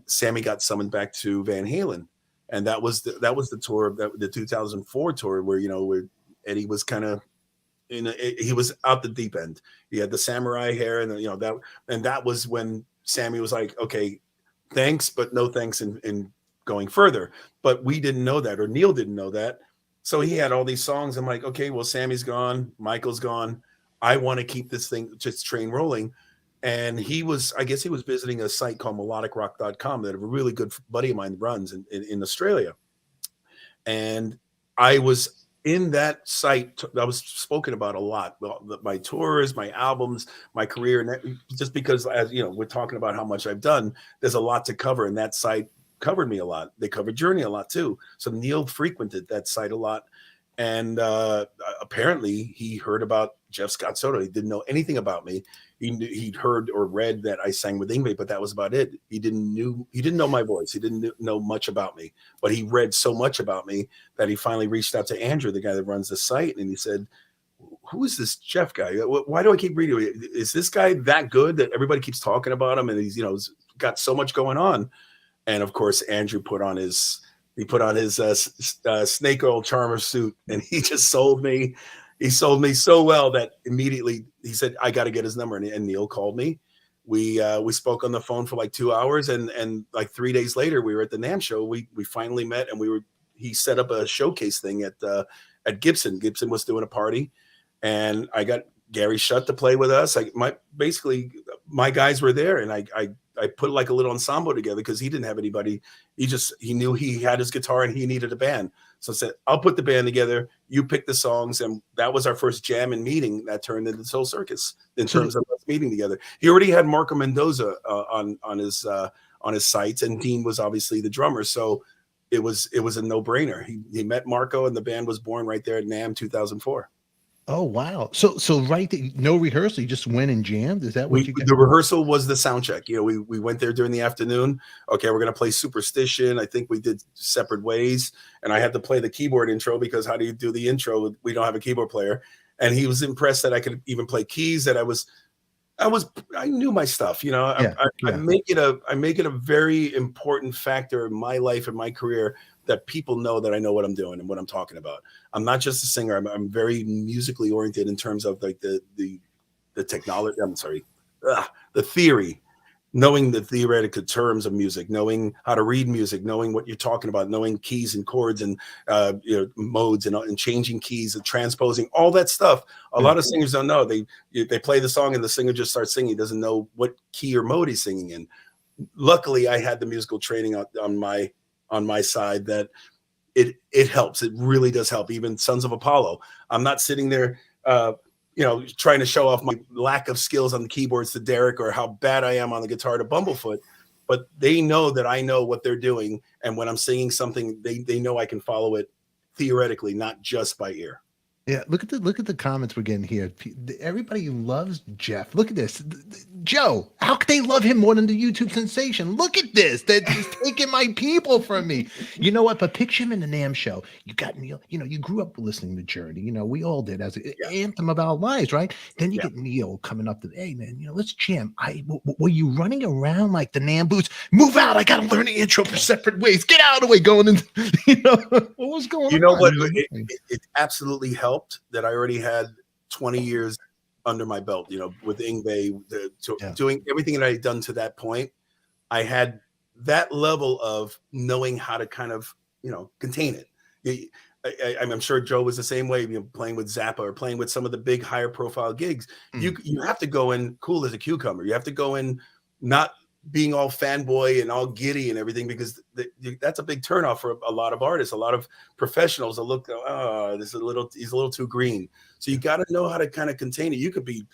Sammy got summoned back to Van Halen, and that was the tour, the 2004 tour, where Eddie was kind of he was out the deep end. He had the samurai hair, and that was when Sammy was like, okay, thanks, but no thanks in going further. But we didn't know that, or Neal didn't know that, so he had all these songs. I'm like, okay, well, Sammy's gone, Michael's gone. I want to keep this train rolling. And I guess he was visiting a site called melodicrock.com that a really good buddy of mine runs in Australia. And I was in that site. I was spoken about a lot. My tours, my albums, my career. And that, just because, as you know, we're talking about how much I've done, there's a lot to cover. And that site covered me a lot. They covered Journey a lot too. So Neal frequented that site a lot. And apparently he heard about Jeff Scott Soto. He didn't know anything about me. He'd heard or read that I sang with Yngwie, but that was about it. He didn't know my voice. He didn't know much about me, but he read so much about me that he finally reached out to Andrew, the guy that runs the site, and he said, "Who is this Jeff guy? Why do I keep reading? Is this guy that good that everybody keeps talking about him? And he's got so much going on." And of course, Andrew put on his snake oil charmer suit, and he just sold me. He sold me so well that immediately he said, I got to get his number. And Neal called me. We spoke on the phone for like 2 hours. And like 3 days later, we were at the NAMM show. We finally met, and we were he set up a showcase thing at Gibson. Gibson was doing a party, and I got Gary Shutt to play with us. My guys were there, and I put like a little ensemble together because he didn't have anybody. He knew he had his guitar and he needed a band. So I said, I'll put the band together. You pick the songs. And that was our first jam and meeting that turned into Soul Circus in terms of us meeting together. He already had Marco Mendoza on his sites, and Dean was obviously the drummer. So it was a no-brainer. He met Marco, and the band was born right there at NAMM 2004. Oh wow! So right, no rehearsal. You just went and jammed. Is that what you got? The rehearsal was the sound check. You know, we went there during the afternoon. Okay, we're gonna play Superstition. I think we did Separate Ways, and I had to play the keyboard intro because how do you do the intro? We don't have a keyboard player, and he was impressed that I could even play keys. That I knew my stuff. You know, I make it a very important factor in my life and my career that people know that I know what I'm doing and what I'm talking about. I'm not just a singer. I'm very musically oriented in terms of like the technology. The theory, knowing the theoretical terms of music, knowing how to read music, knowing what you're talking about, knowing keys and chords and modes and changing keys and transposing, all that stuff. A lot of singers don't know. They play the song and the singer just starts singing. He doesn't know what key or mode he's singing in. Luckily, I had the musical training on my side that it helps. It really does help. Even Sons of Apollo. I'm not sitting there, trying to show off my lack of skills on the keyboards to Derek or how bad I am on the guitar to Bumblefoot, but they know that I know what they're doing. And when I'm singing something, they know I can follow it theoretically, not just by ear. Yeah, look at the comments we're getting here. Everybody loves Jeff. Look at this. Joe, how could they love him more than the YouTube sensation? Look at this. He's taking my people from me. You know what? But picture him in the NAMM show. You got Neal. You know, you grew up listening to Journey. You know, we all did as an anthem of our lives, right? Then you get Neal coming up to, hey, man, let's jam. Were you running around like the NAMM boots? Move out. I got to learn the intro for Separate Ways. Get out of the way. Going in, what was going on? You know what? It absolutely helped that I already had 20 years under my belt, with Yngwie, doing everything that I had done to that point. I had that level of knowing how to kind of, contain it. I'm sure Joe was the same way, playing with Zappa or playing with some of the big higher profile gigs. You have to go in cool as a cucumber. You have to go in not being all fanboy and all giddy and everything, because that's a big turnoff for a lot of artists. A lot of professionals that look, he's a little too green. So you got to know how to kind of contain it. You could be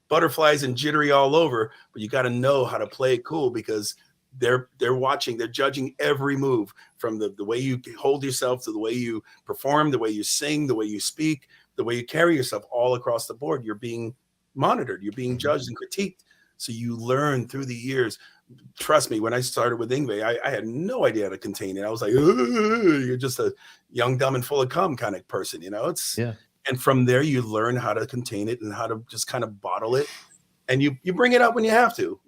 butterflies and jittery all over, but you got to know how to play it cool, because they're watching, they're judging every move, from the way you hold yourself to the way you perform, the way you sing, the way you speak, the way you carry yourself, all across the board. You're being monitored, you're being judged and critiqued. So you learn through the years. Trust me, when I started with Yngwie, I had no idea how to contain it. I was like, you're just a young, dumb, and full of cum kind of person, And from there, you learn how to contain it and how to just kind of bottle it. And you bring it out when you have to.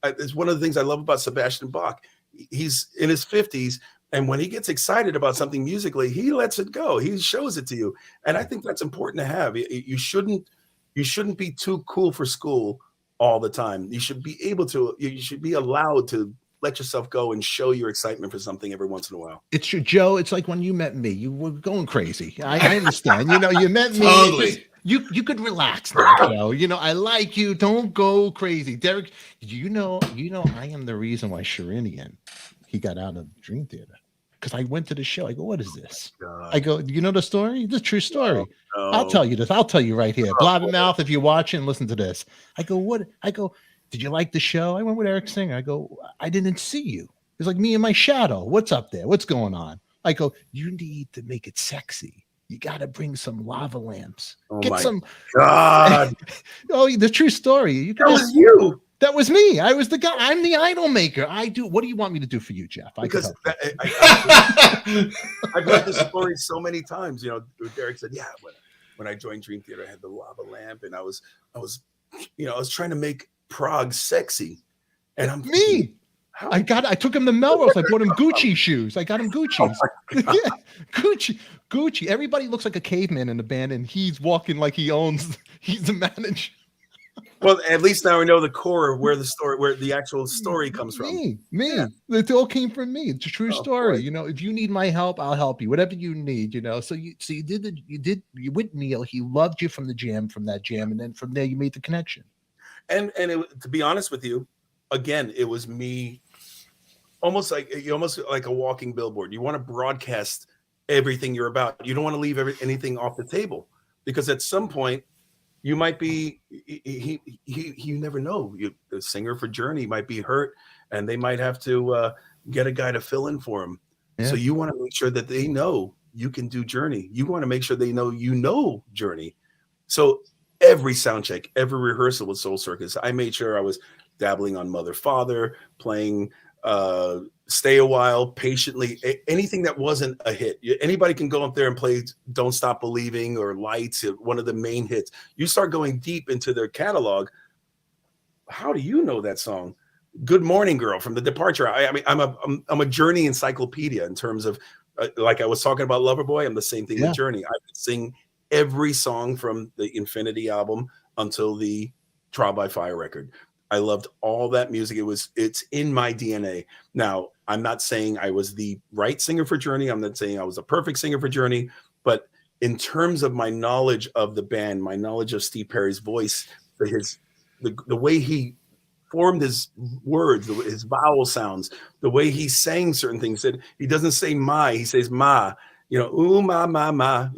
It's one of the things I love about Sebastian Bach. He's in his 50s, and when he gets excited about something musically, he lets it go. He shows it to you. And I think that's important to have. You shouldn't be too cool for school all the time. You should be allowed to let yourself go and show your excitement for something every once in a while. It's true, Joe. It's like when you met me, you were going crazy. I understand. You met me. Totally. You could relax now, Joe. I like you. Don't go crazy. Derek, I am the reason why Sherinian, he got out of Dream Theater. Because I went to the show. I go, what is this? I go, you know the story? This true story. No. I'll tell you this. I'll tell you right here. Blabbermouth, if you're watching, listen to this. I go, what? I go, did you like the show? I went with Eric Singer. I go, I didn't see you. It's like me and my shadow. What's up there? What's going on? I go, you need to make it sexy. You got to bring some lava lamps. Oh Get my some. God. Oh, the true story. That was you. That was me. I was the guy. I'm the idol maker. What do you want me to do for you, Jeff? Because I've heard this story so many times. Derek said, "Yeah, when I joined Dream Theater, I had the lava lamp, and I was trying to make Prague sexy." And I'm me. I took him to Melrose. I bought him Gucci shoes. I got him Gucci's. Gucci. Everybody looks like a caveman in the band, and he's walking like he's the manager. Well, at least now I know the core of where the actual story comes from. Me. Yeah. It all came from me. It's a true Oh, story. boy. You know, if you need my help, I'll help you. Whatever you need, you know. So you with Neal. He loved you from that jam, and then from there you made the connection. And to be honest with you, again, it was me, almost like a walking billboard. You want to broadcast everything you're about. You don't want to leave anything off the table, because at some point you might be, you never know. The singer for Journey might be hurt, and they might have to get a guy to fill in for him. Yeah. So you want to make sure that they know you can do Journey. You want to make sure they know Journey. So every sound check, every rehearsal with Soul Circus, I made sure I was dabbling on Mother Father, playing Stay a While, Patiently, anything that wasn't a hit. Anybody can go up there and play Don't Stop Believing or Lights, one of the main hits. You start going deep into their catalog. How do you know that song? Good Morning Girl from The Departure. I mean, I'm a Journey encyclopedia in terms of, like I was talking about Loverboy, I'm the same thing with Journey. I could sing every song from the Infinity album until the Trial by Fire record. I loved all that music. It's in my DNA. Now, I'm not saying I was the right singer for Journey. I'm not saying I was a perfect singer for Journey, but in terms of my knowledge of the band, my knowledge of Steve Perry's voice, the way he formed his words, his vowel sounds, the way he sang certain things, he doesn't say my, he says ma, you know, ooh, ma, ma, ma.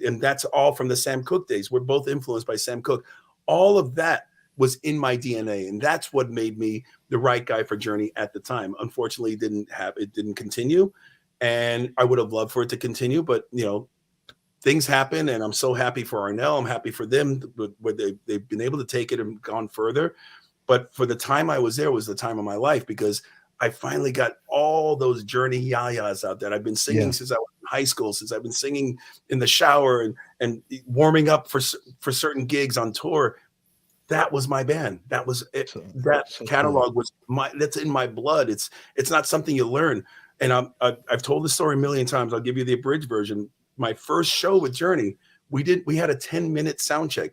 And that's all from the Sam Cooke days. We're both influenced by Sam Cooke. All of that was in my DNA, and that's what made me the right guy for Journey at the time. Unfortunately, it didn't continue, and I would have loved for it to continue, but you know, things happen, and I'm so happy for Arnel. I'm happy for them, where they've been able to take it and gone further. But for the time I was there was the time of my life, because I finally got all those Journey yayas out there. I've been singing since I was in high school, since I've been singing in the shower and warming up for certain gigs on tour. That was my band. That was it. That catalog was that's in my blood. It's not something you learn. And I've told the story a million times. I'll give you the abridged version. My first show with Journey, we had a 10-minute sound check.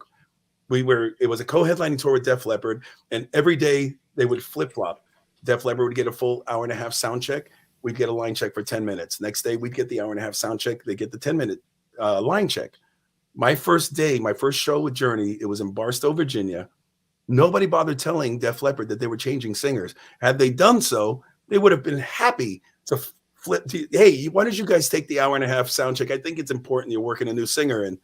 It was a co-headlining tour with Def Leppard, and every day they would flip-flop. Def Leppard would get a full hour-and-a-half sound check. We'd get a line check for 10 minutes. Next day, we'd get the hour-and-a-half sound check. They get the 10-minute line check. My first show with Journey, it was in Barstow, Virginia. Nobody bothered telling Def Leppard that they were changing singers. Had they done so, they would have been happy to flip. Hey, why don't you guys take the hour-and-a-half sound check? I think it's important. You're working a new singer. And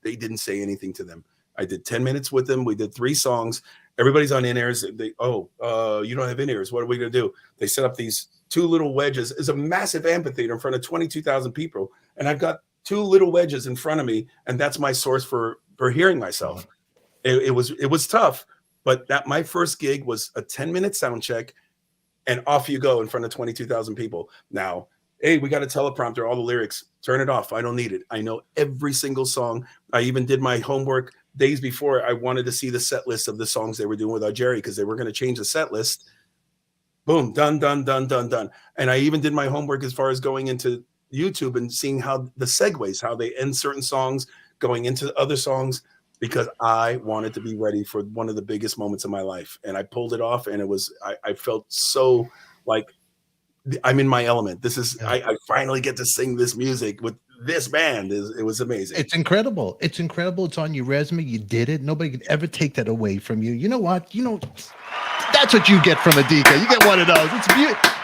they didn't say anything to them. I did 10 minutes with them. We did 3 songs. Everybody's on in-ears. You don't have in-ears. What are we going to do? They set up these 2 little wedges. It's a massive amphitheater in front of 22,000 people. And I've got 2 little wedges in front of me. And that's my source for hearing myself. It was tough, but my first gig was a 10-minute sound check, and off you go in front of 22,000 people. Now, hey, we got a teleprompter, all the lyrics. Turn it off. I don't need it. I know every single song. I even did my homework days before. I wanted to see the set list of the songs they were doing without Jerry, because they were going to change the set list. Boom, done. And I even did my homework as far as going into YouTube and seeing how the segues, how they end certain songs, going into other songs, because I wanted to be ready for one of the biggest moments of my life. And I pulled it off, and I felt so like I'm in my element. I finally get to sing this music with this band. It was amazing. It's incredible. It's on your resume. You did it. Nobody could ever take that away from you. You know what? That's what you get from ADIKA. You get one of those.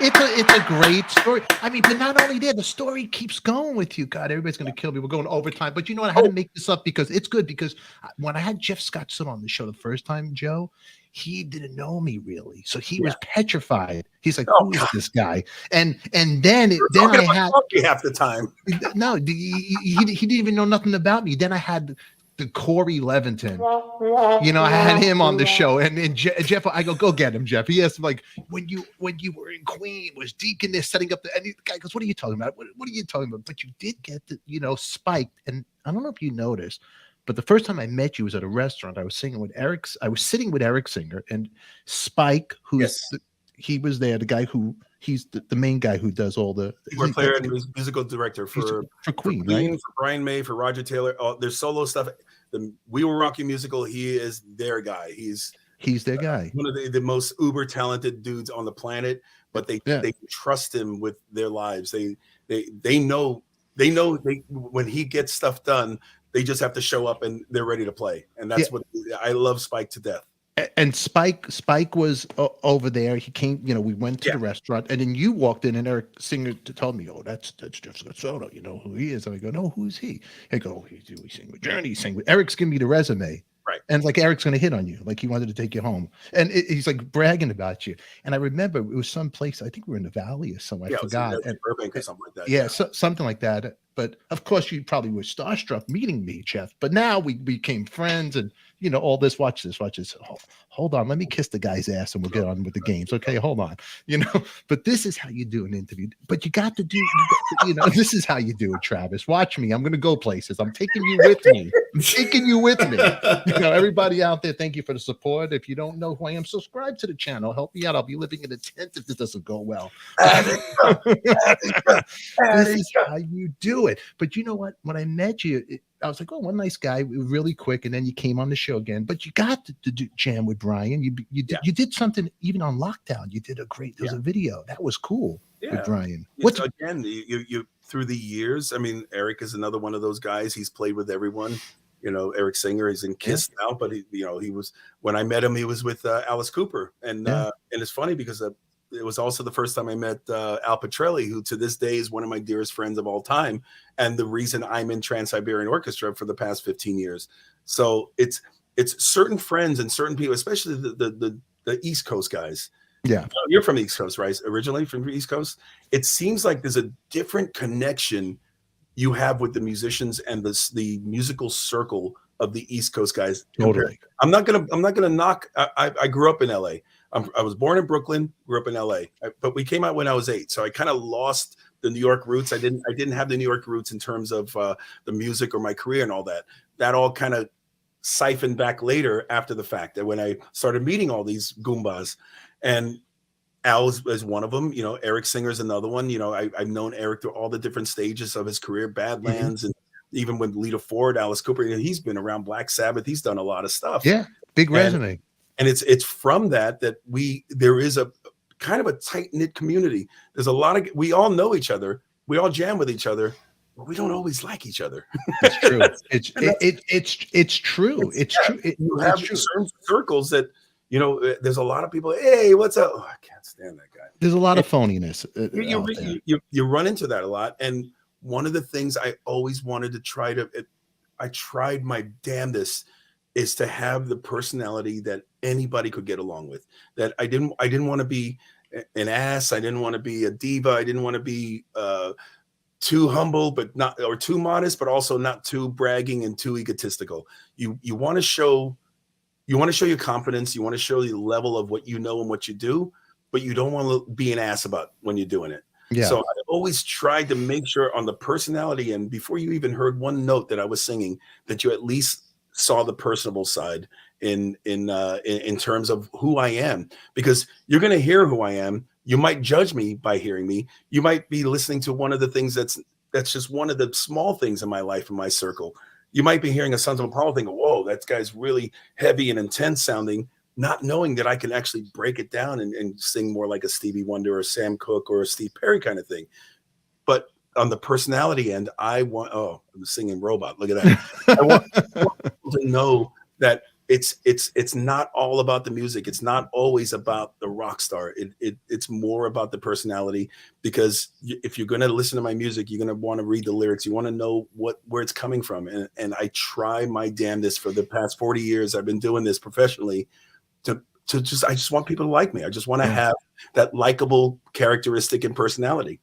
It's a great story. I mean, but not only that, the story keeps going with you. God, everybody's going to kill me. We're going overtime. But you know what? I had to make this up because it's good. Because when I had Jeff Scott Soto on the show the first time, Joe, he didn't know me really. So he was petrified. He's like, who is this guy? And then I had half the time. No, he didn't even know nothing about me. Then I had the Corey Leventon. I had him on the show, and Jeff, I go get him, Jeff. He asked him, like, when you were in Queen, was Deacon there setting up and the guy goes, what are you talking about? What are you talking about? But you did get spiked. And I don't know if you noticed, but the first time I met you was at a restaurant. I was sitting with Eric Singer, and Spike, he was there, the guy he's the main guy who does all the keyboard player and musical director for Queen, right? For Brian May, for Roger Taylor. Their solo stuff. The We Will Rock You musical. He is their guy. He's their guy. One of the most uber talented dudes on the planet, but they trust him with their lives. They know when he gets stuff done, they just have to show up and they're ready to play. And that's what I love Spike to death. And Spike was over there. He came, we went to the restaurant, and then you walked in, and Eric Singer told me, "Oh, that's Jeff Scott Soto. You know who he is?" And I go, "No, who's he?" I go, "Oh, he sang with Journey. He sang with Eric's giving me the resume." Right. And like Eric's going to hit on you, like he wanted to take you home, and he's like bragging about you. And I remember it was some place, I think we were in the Valley or somewhere. I forgot. And Burbank or something like that. Yeah, something like that. But of course, you probably were starstruck meeting me, Jeff. But now we became friends, and all this. Watch this. Hold on, let me kiss the guy's ass, and we'll get on with the games. Okay, hold on. But this is how you do an interview. But you got to do, this is how you do it, Travis. Watch me. I'm going to go places. I'm taking you with me. Everybody out there, thank you for the support. If you don't know who I am, subscribe to the channel. Help me out. I'll be living in a tent if this doesn't go well. This is how you do it. But you know what? When I met you, I was like, "Oh, one nice guy, really quick." And then you came on the show again. But you got to do jam with Brian. You did something even on lockdown. You did there was a video that was cool with Brian. Again, you through the years. I mean, Eric is another one of those guys. He's played with everyone. Eric Singer is in Kiss now, but he was, when I met him, he was with Alice Cooper, and it's funny because it was also the first time I met Al Petrelli, who to this day is one of my dearest friends of all time, and the reason I'm in Trans-Siberian Orchestra for the past 15 years. So it's certain friends and certain people, especially the East Coast guys. Yeah, you're from the East Coast, right? Originally from the East Coast. It seems like there's a different connection you have with the musicians and the musical circle of the East Coast guys. Totally. I'm not gonna knock. I grew up in LA. I was born in Brooklyn, grew up in LA, but we came out when I was 8. So I kind of lost the New York roots. I didn't have the New York roots in terms of the music or my career and all that. That all kind of siphoned back later after the fact, that when I started meeting all these Goombas, and Al is one of them. Eric Singer's another one. I've known Eric through all the different stages of his career, Badlands, and even with Lita Ford, Alice Cooper. He's been around Black Sabbath. He's done a lot of stuff. Yeah, big resume. And it's from that there is a kind of a tight-knit community. There's a lot of, we all know each other. We all jam with each other, but we don't always like each other. It's true. It's true. It's true. You have certain circles that, there's a lot of people. Hey, what's up? Oh, I can't stand that guy. There's a lot of phoniness. You run into that a lot. And one of the things I always wanted to I tried my damnedest, is to have the personality that anybody could get along with. That I didn't want to be an ass. I didn't want to be a diva. I didn't want to be too humble, or too modest, but also not too bragging and too egotistical. You want to show your confidence. You want to show the level of what you know and what you do, but you don't want to be an ass about when you're doing it. Yeah. So I always tried to make sure on the personality end, before you even heard one note that I was singing, that you at least saw the personable side in terms of who I am, because you're going to hear who I am. You might judge me by hearing me. You might be listening to one of the things that's just one of the small things in my life, in my circle. You might be hearing a Sons of Apollo thing. Whoa, that guy's really heavy and intense sounding, not knowing that I can actually break it down and sing more like a Stevie Wonder or a Sam Cooke or a Steve Perry kind of thing. But on the personality end, I'm singing Robot. Look at that. I want people to know that it's not all about the music. It's not always about the rock star. It's more about the personality, because if you're going to listen to my music, you're going to want to read the lyrics. You want to know where it's coming from. And I try my damnedest for the past 40 years. I've been doing this professionally I just want people to like me. I just want to have that likable characteristic and personality.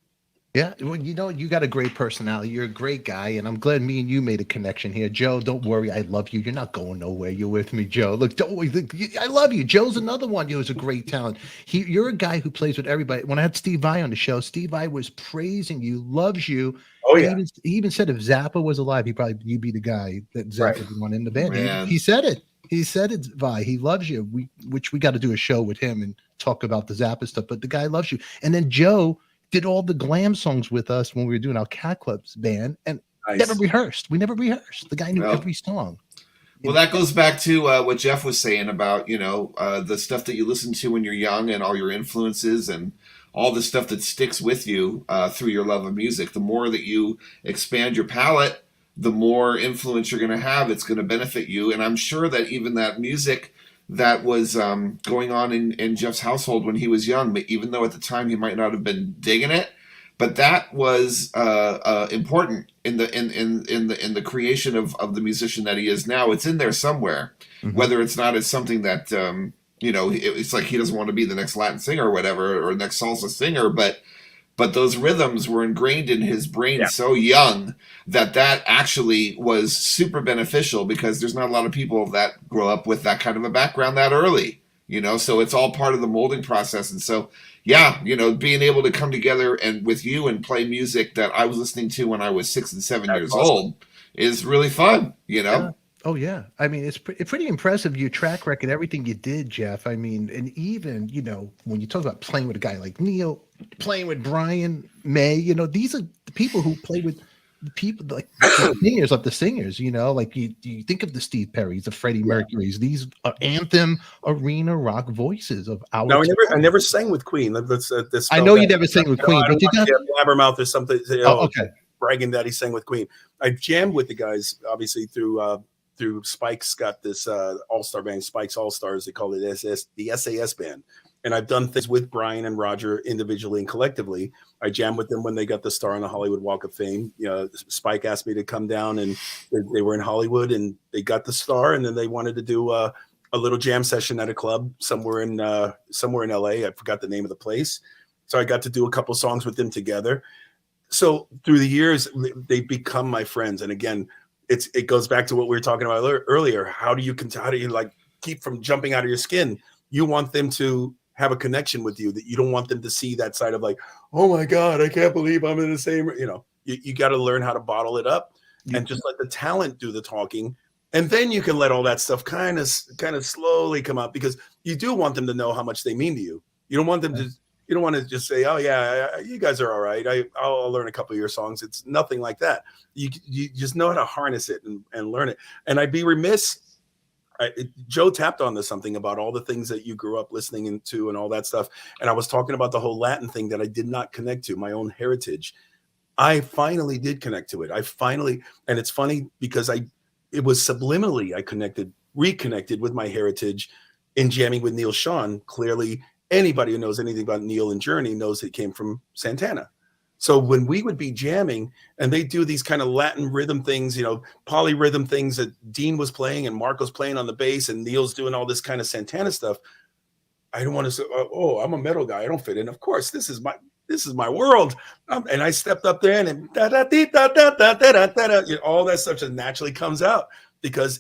Yeah, well, you got a great personality. You're a great guy, and I'm glad me and you made a connection here. Joe, don't worry. I love you. You're not going nowhere. You're with me, Joe. Look, don't worry. Look, I love you. Joe's another one who's a great talent. You're a guy who plays with everybody. When I had Steve Vai on the show, Steve Vai was praising you, loves you. Oh, yeah. He even said if Zappa was alive, you'd be the guy that Zappa would want in the band. He said it. He said it, Vi. He loves you. We got to do a show with him and talk about the Zappa stuff. But the guy loves you. And then Joe did all the glam songs with us when we were doing our Cat Club's band, and never rehearsed. We never rehearsed. The guy knew every song. Well, that goes back to what Jeff was saying about, the stuff that you listen to when you're young and all your influences and all the stuff that sticks with you through your love of music. The more that you expand your palette, the more influence you're going to have. It's going to benefit you. And I'm sure that even that music that was going on in Jeff's household when he was young, but even though at the time he might not have been digging it, but that was important in the creation of the musician that he is now. It's in there somewhere, whether it's not as something that it's like he doesn't want to be the next Latin singer or whatever, or next salsa singer, but those rhythms were ingrained in his brain so young that actually was super beneficial, because there's not a lot of people that grow up with that kind of a background that early, so it's all part of the molding process. And so, being able to come together and with you and play music that I was listening to when I was 6 and 7 years old is really fun, Yeah. Oh yeah, I mean it's pretty impressive, your track record, everything you did, Jeff. I mean, and even when you talk about playing with a guy like Neal, playing with Brian May, these are the people who play with people like the singers, like you think of the Steve Perrys, the Freddie Mercurys. These are anthem arena rock voices of our. No, I never sang with Queen. I know you never sang with Queen, but you got Blabbermouth or something. Okay. Bragging that he sang with Queen. I jammed with the guys obviously through Spike's got this all-star band, Spike's All-Stars. They call it the SAS band. And I've done things with Brian and Roger individually and collectively. I jammed with them when they got the star on the Hollywood Walk of Fame. Spike asked me to come down, and they were in Hollywood and they got the star, and then they wanted to do a little jam session at a club somewhere in LA. I forgot the name of the place. So I got to do a couple songs with them together. So through the years, they've become my friends. And again, it goes back to what we were talking about earlier. How do you like keep from jumping out of your skin? You want them to have a connection with you, that you don't want them to see that side of like, oh my God, I can't believe I'm in the same, you got to learn how to bottle it up and just let the talent do the talking. And then you can let all that stuff kind of slowly come out, because you do want them to know how much they mean to you. You don't want them to, you don't want to just say, oh yeah, you guys are all right. I'll learn a couple of your songs. It's nothing like that. You just know how to harness it and learn it. And I'd be remiss. Joe tapped on to something about all the things that you grew up listening to and all that stuff. And I was talking about the whole Latin thing that I did not connect to, my own heritage. I finally did connect to it. And it's funny because it was subliminally, I reconnected with my heritage in jamming with Neal Schon. Clearly, anybody who knows anything about Neal and Journey knows it came from Santana. So when we would be jamming and they do these kind of Latin rhythm things, polyrhythm things that Dean was playing and Marco's playing on the bass and Neal's doing all this kind of Santana stuff, I don't want to say, oh, I'm a metal guy, I don't fit in. Of course, this is my world. And I stepped up there and all that stuff just naturally comes out because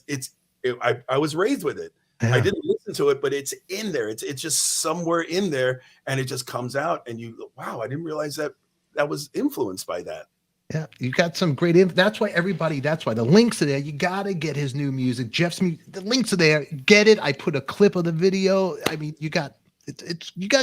I was raised with it. Yeah. I didn't listen to it, but it's in there. It's just somewhere in there, and it just comes out. And wow, I didn't realize that was influenced by that. Yeah, you got some great that's why the links are there. You got to get his new music. Jeff's music, the links are there. Get it. I put a clip of the video. I mean, you got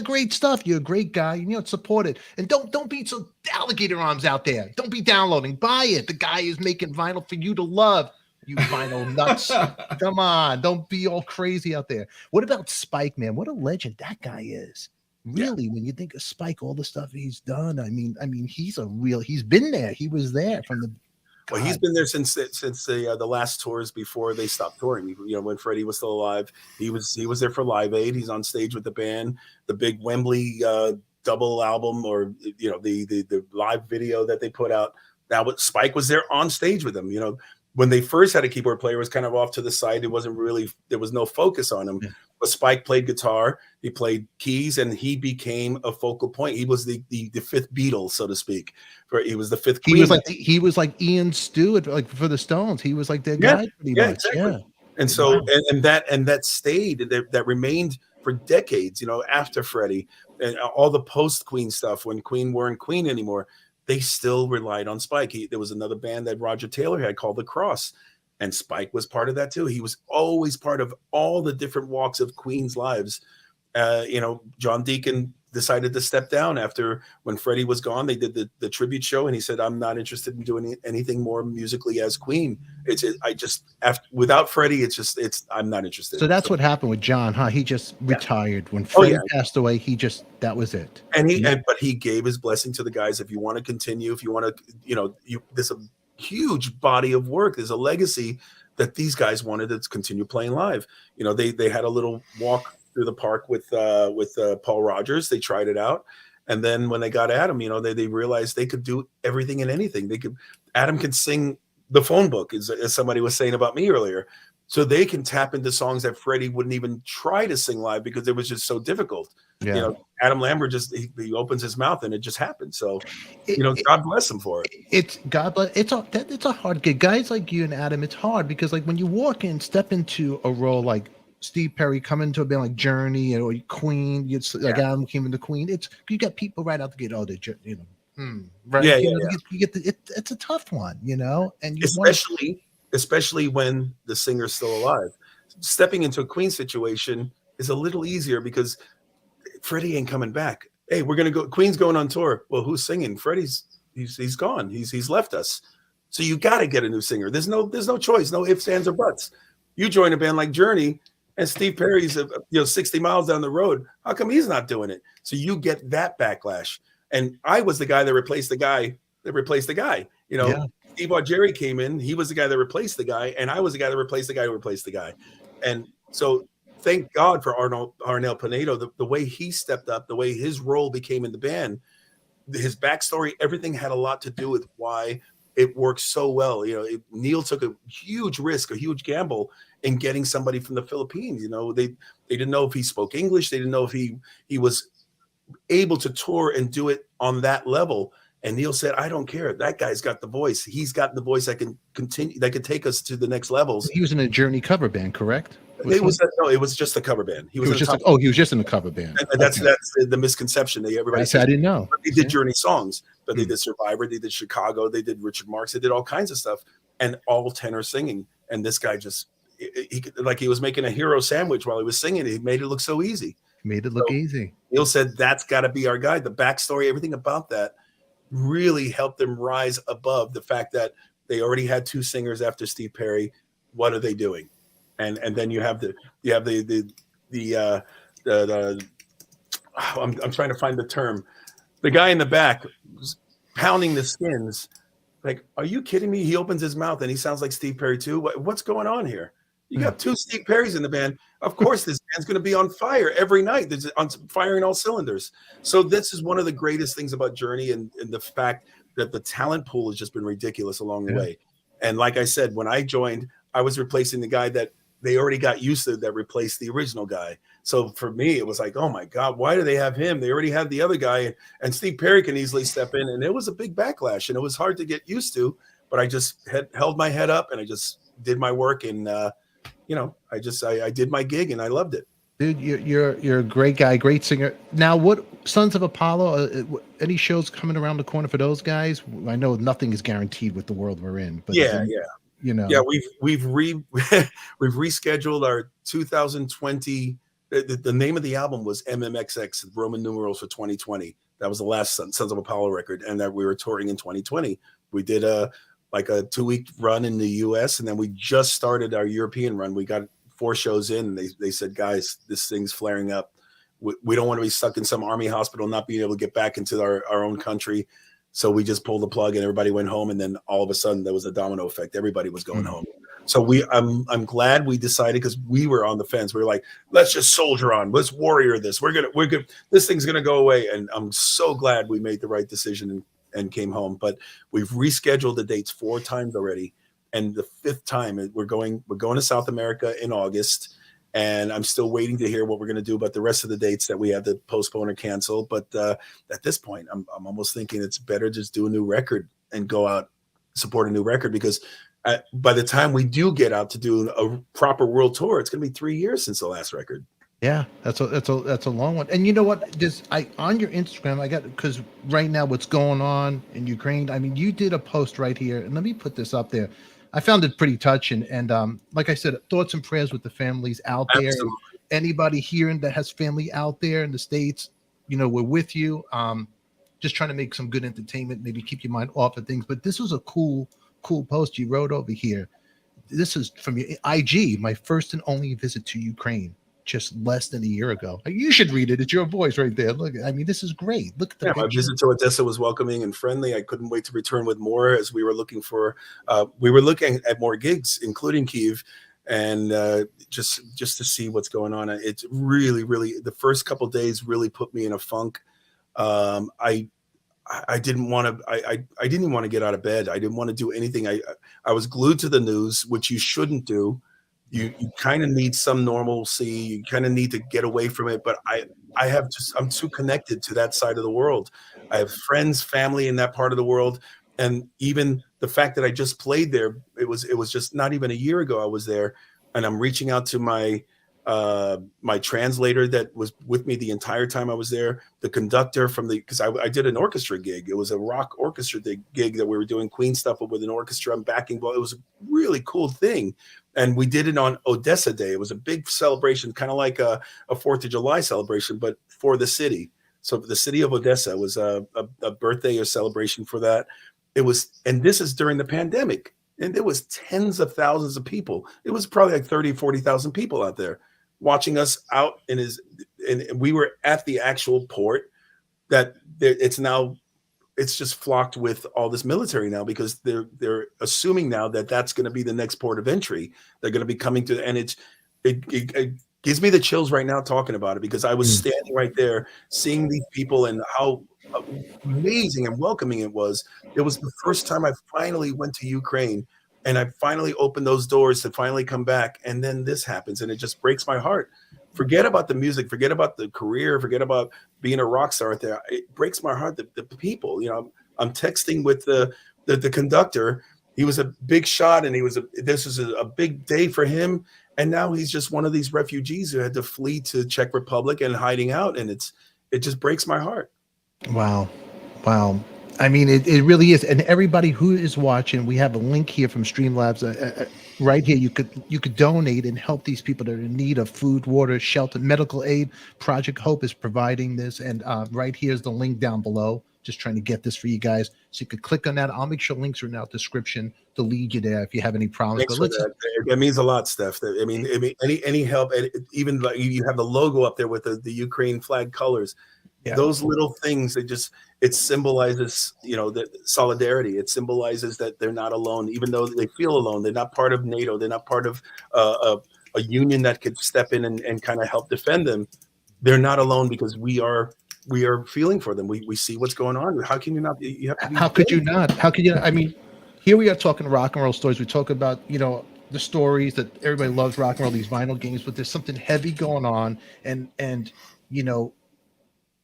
great stuff. You're a great guy. Support it. And don't be so alligator arms out there. Don't be downloading. Buy it. The guy is making vinyl for you to love. You vinyl nuts. Come on. Don't be all crazy out there. What about Spike, man? What a legend that guy is. Really, when you think of Spike, all the stuff he's done, I mean, he's been there. He was there from the. Well, he's been there since the last tours before they stopped touring. When Freddie was still alive, he was there for Live Aid. He's on stage with the band. The big Wembley double album, or the live video that they put out. Spike was there on stage with them. When they first had a keyboard player, it was kind of off to the side. There was no focus on him. Yeah. But Spike played guitar, he played keys, and he became a focal point. He was the fifth Beatle, so to speak. He was the fifth Queen. He was like Ian Stewart, like for the Stones. He was like their guy pretty much. Exactly. Yeah. And so that stayed, that remained for decades, after Freddie and all the post-Queen stuff, when Queen weren't Queen anymore, they still relied on Spike. There was another band that Roger Taylor had called The Cross, and Spike was part of that too. He was always part of all the different walks of Queen's lives. John Deacon, decided to step down after when Freddie was gone. They did the tribute show, and he said, "I'm not interested in doing anything more musically as Queen. Without Freddie, I'm not interested." So that's what happened with John, huh? He just retired when Freddie passed away. That was it. But he gave his blessing to the guys. If you want to continue, if you want to, there's a huge body of work. There's a legacy that these guys wanted to continue playing live. They had a little walk through the park with Paul Rogers. They tried it out, and then when they got Adam, they realized they could do everything and anything. Adam could sing the phone book, as somebody was saying about me earlier. So they can tap into songs that Freddie wouldn't even try to sing live because it was just so difficult. Yeah. Adam Lambert he opens his mouth and it just happens. So, God bless him for it. It's a hard gig. Guys like you and Adam, it's hard because like when you walk in, step into a role like Steve Perry, come into a band like Journey or Queen, like Adam came into Queen. You got people right out the gate. Oh, right? Yeah, You get it's a tough one, and especially when the singer's still alive. Stepping into a Queen situation is a little easier because Freddie ain't coming back. Hey, we're gonna go. Queen's going on tour. Well, who's singing? Freddie's he's gone. He's left us. So you got to get a new singer. There's no choice. No ifs, ands, or buts. You join a band like Journey, and Steve Perry's 60 miles down the road. How come he's not doing it? So you get that backlash. And I was the guy that replaced the guy that replaced the guy. Steve Augeri came in. He was the guy that replaced the guy, and I was the guy that replaced the guy who replaced the guy. And so thank God for Arnel Pineda, the way he stepped up, the way his role became in the band, his backstory, everything had a lot to do with why it worked so well. Neal took a huge risk, a huge gamble in getting somebody from the Philippines. They didn't know if he spoke English. They didn't know if he was able to tour and do it on that level. And Neal said, I don't care. That guy's got the voice. He's got the voice that can continue, that can take us to the next levels. He was in a Journey cover band, correct? It was just a cover band. He was just in a cover band. And that's the misconception. Everybody said, I didn't know. They did Journey songs, but they did Survivor, they did Chicago, they did Richard Marx, they did all kinds of stuff, and all tenor singing. And this guy just, he was making a hero sandwich while he was singing. He made it look so easy. Made it look easy. Neal said, that's got to be our guy. The backstory, everything about that really helped them rise above the fact that they already had two singers after Steve Perry. What are they doing? And then you have I'm trying to find the term. The guy in the back pounding the skins. Like, are you kidding me? He opens his mouth and he sounds like Steve Perry too. What's going on here? You got two Steve Perrys in the band. Of course, this band's going to be on fire every night. There's on firing all cylinders. So this is one of the greatest things about Journey, and the fact that the talent pool has just been ridiculous along the way. And like I said, when I joined, I was replacing the guy that they already got used to, that replaced the original guy. So for me, it was like, oh my God, why do they have him? They already had the other guy, and Steve Perry can easily step in. And it was a big backlash, and it was hard to get used to. But I just held my head up, and I just did my work, and I did my gig, and I loved it. Dude, you're a great guy, great singer. Now, what Sons of Apollo? Any shows coming around the corner for those guys? I know nothing is guaranteed with the world we're in, but we've rescheduled our 2020. The name of the album was MMXX, Roman numerals for 2020. That was the last Sons of Apollo record, and that we were touring in 2020. We did a 2-week run in the US, and then we just started our European run. We got 4 shows in, and they said, guys, this thing's flaring up. We don't want to be stuck in some army hospital, not being able to get back into our own country. So we just pulled the plug and everybody went home. And then all of a sudden there was a domino effect. Everybody was going home. So I'm glad we decided, because we were on the fence. We were like, let's just soldier on. Let's warrior this. We're good. This thing's going to go away. And I'm so glad we made the right decision and came home. But we've rescheduled the dates 4 times already. And the 5th time we're going to South America in August. And I'm still waiting to hear what we're going to do about the rest of the dates that we have to postpone or cancel. But at this point, I'm almost thinking it's better just do a new record and go out, support a new record, because by the time we do get out to do a proper world tour, it's going to be 3 years since the last record. Yeah, that's a long one. And you know what? On your Instagram, because right now what's going on in Ukraine. I mean, you did a post right here, and let me put this up there. I found it pretty touching, and like I said, thoughts and prayers with the families out there. Absolutely. Anybody hearing that has family out there in the States, we're with you. Just trying to make some good entertainment, maybe keep your mind off of things. But this was a cool post you wrote over here. This is from your IG, my first and only visit to Ukraine, just less than a year ago. You should read it. It's your voice right there. Look, I mean, this is great. Look at the my visit to Odessa was welcoming and friendly. I couldn't wait to return with more, as we were looking at more gigs, including Kyiv, and just to see what's going on. It's really, really, the first couple of days really put me in a funk. I didn't want to. I didn't even want to get out of bed. I didn't want to do anything. I was glued to the news, which you shouldn't do. You kind of need some normalcy. You kind of need to get away from it. But I'm too connected to that side of the world. I have friends, family in that part of the world, and even the fact that I just played there. It was just not even a year ago I was there, and I'm reaching out to my translator that was with me the entire time I was there, the conductor because I did an orchestra gig. It was a rock orchestra gig that we were doing Queen stuff with an orchestra. I'm backing. Well, it was a really cool thing. And we did it on Odessa Day. It was a big celebration, kind of like a 4th of July celebration, but for the city. So the city of Odessa was a birthday or celebration for that. And this is during the pandemic. And there was tens of thousands of people. It was probably like 30, 40,000 people out there watching us out and we were at the actual port that it's just flocked with all this military now, because they're assuming now that that's going to be the next port of entry. They're going to be coming to, and it gives me the chills right now talking about it, because I was standing right there seeing these people and how amazing and welcoming it was. It was the first time I finally went to Ukraine, and I finally opened those doors to finally come back. And then this happens, and it just breaks my heart. Forget about the music, forget about the career, forget about being a rock star out there. It breaks my heart that the people, I'm texting with the conductor. He was a big shot, and this was a big day for him. And now he's just one of these refugees who had to flee to Czech Republic and hiding out. And it just breaks my heart. Wow. I mean, it really is. And everybody who is watching, we have a link here from Streamlabs right here. You could donate and help these people that are in need of food, water, shelter, medical aid. Project Hope is providing this. And right here's the link down below. Just trying to get this for you guys. So you could click on that. I'll make sure links are in our description to lead you there if you have any problems. Thanks for that. It means a lot, Steph. I mean, any help, even like you have the logo up there with the Ukraine flag colors. Yeah. Those little things, it symbolizes, the solidarity. It symbolizes that they're not alone, even though they feel alone. They're not part of NATO. They're not part of a union that could step in and kind of help defend them. They're not alone, because we are feeling for them. We see what's going on. How can you not? You have to be. How could you not? How could you? I mean, here we are talking rock and roll stories. We talk about, the stories that everybody loves, rock and roll, these vinyl games, but there's something heavy going on, and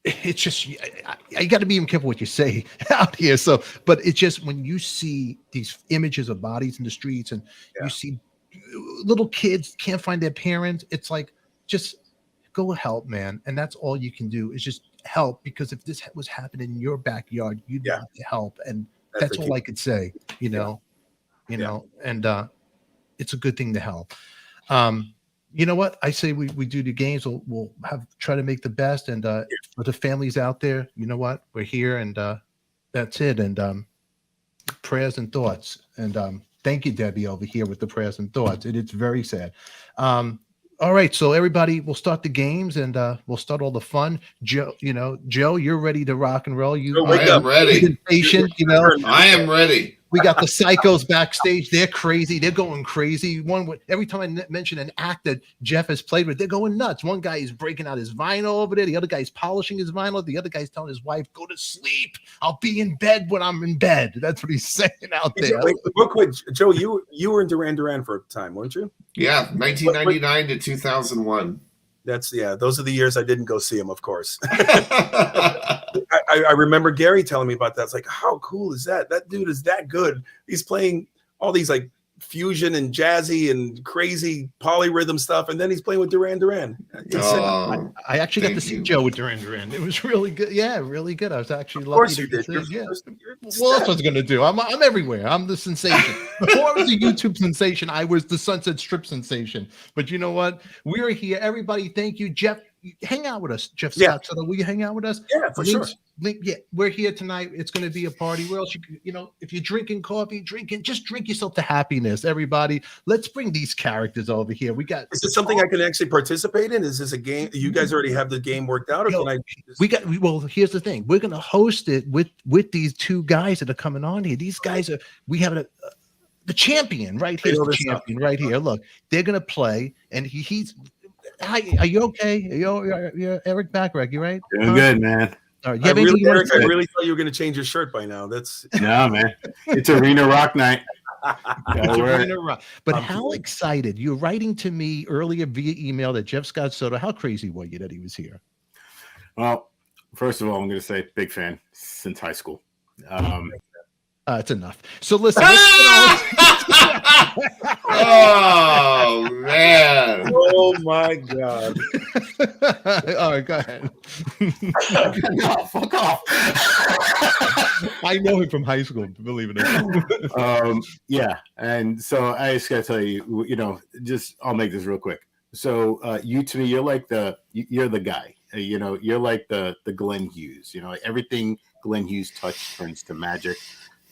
it's just, I got to be even careful what you say out here. So, but it's just when you see these images of bodies in the streets, and you see little kids can't find their parents, it's like, just go help, man. And that's all you can do, is just help, because if this was happening in your backyard, you'd want to help. And that's all I could say, and it's a good thing to help. You know what? I say we do the games. We'll try to make the best. And for the families out there, you know what? We're here, and that's it. And prayers and thoughts. And thank you, Debbie, over here with the prayers and thoughts. It's very sad. All right, so everybody, we'll start the games, and we'll start all the fun. Joe, you're ready to rock and roll. I am ready. Patient, I am ready. We got the psychos backstage. They're crazy. They're going crazy. Every time I mention an act that Jeff has played with, they're going nuts. One guy is breaking out his vinyl over there. The other guy's polishing his vinyl. The other guy's telling his wife, "Go to sleep. I'll be in bed when I'm in bed." That's what he's saying out there. Wait, real quick, Joe, you were in Duran Duran for a time, weren't you? Yeah, 1999 to 2001. Those are the years I didn't go see him, of course. I remember Gary telling me about that. It's like, how cool is that? That dude is that good. He's playing all these like fusion and jazzy and crazy polyrhythm stuff, and then he's playing with Duran Duran. I actually got to see Joe with Duran Duran. It was really good. Yeah, really good. I was actually lucky. Of course you did. Yeah. Well, that's what I was going to do. I'm everywhere. I'm the sensation. Before I was a YouTube sensation, I was the Sunset Strip sensation. But you know what? We're here. Everybody, thank you. Jeff, hang out with us, Jeff Yeah. Scott Soto. Will you hang out with us? Yeah, for sure. Yeah, we're here tonight. It's going to be a party. Where else? If you're drinking coffee, just drink yourself to happiness. Everybody, let's bring these characters over here. We got. Is this something I can actually participate in? Is this a game? You guys already have the game worked out, or can I? Well, here's the thing. We're going to host it with these two guys that are coming on here. These guys are. We have the champion right here. The champion right here. Look, they're going to play, and he's. Hi, are you okay? You're Eric Backrack, you right? Doing good, man. All right. Eric, I really thought you were going to change your shirt by now. That's no, man. It's Arena Rock Night. But how excited you're writing to me earlier via email that Jeff Scott Soto. How crazy were you that he was here? Well, first of all, I'm going to say big fan since high school. It's enough. So listen. Oh man! Oh my god! All right, go ahead. No, fuck off. I know him from high school, believe it or not. Yeah, and so I just gotta tell you, I'll make this real quick. So you to me, you're the guy. You're like the Glenn Hughes. Everything Glenn Hughes touched turns to magic.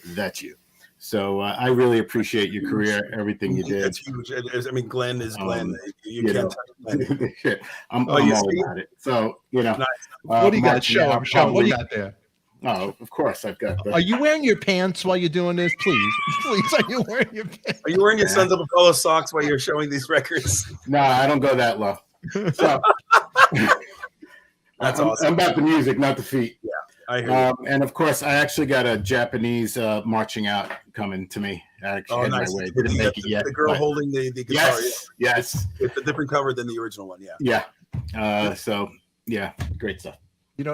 That's you. So I really appreciate your career, everything you did. That's huge. I mean, Glenn is Glenn. You can't touch Glenn. I'm all about it. So Nice. What do you got? Show him. What do you got there? Oh, of course I've got. Are you wearing your pants while you're doing this? Please, are you wearing your pants? Are you wearing your Sons of Apollo socks while you're showing these records? No, I don't go that low. So that's awesome. I'm about the music, not the feet. Yeah. I hear and of course, I actually got a Japanese marching out coming to me. Actually, nice. My way. Didn't make it yet. The girl holding the guitar. Yes. It's a different cover than the original one. Yeah. So yeah, great stuff.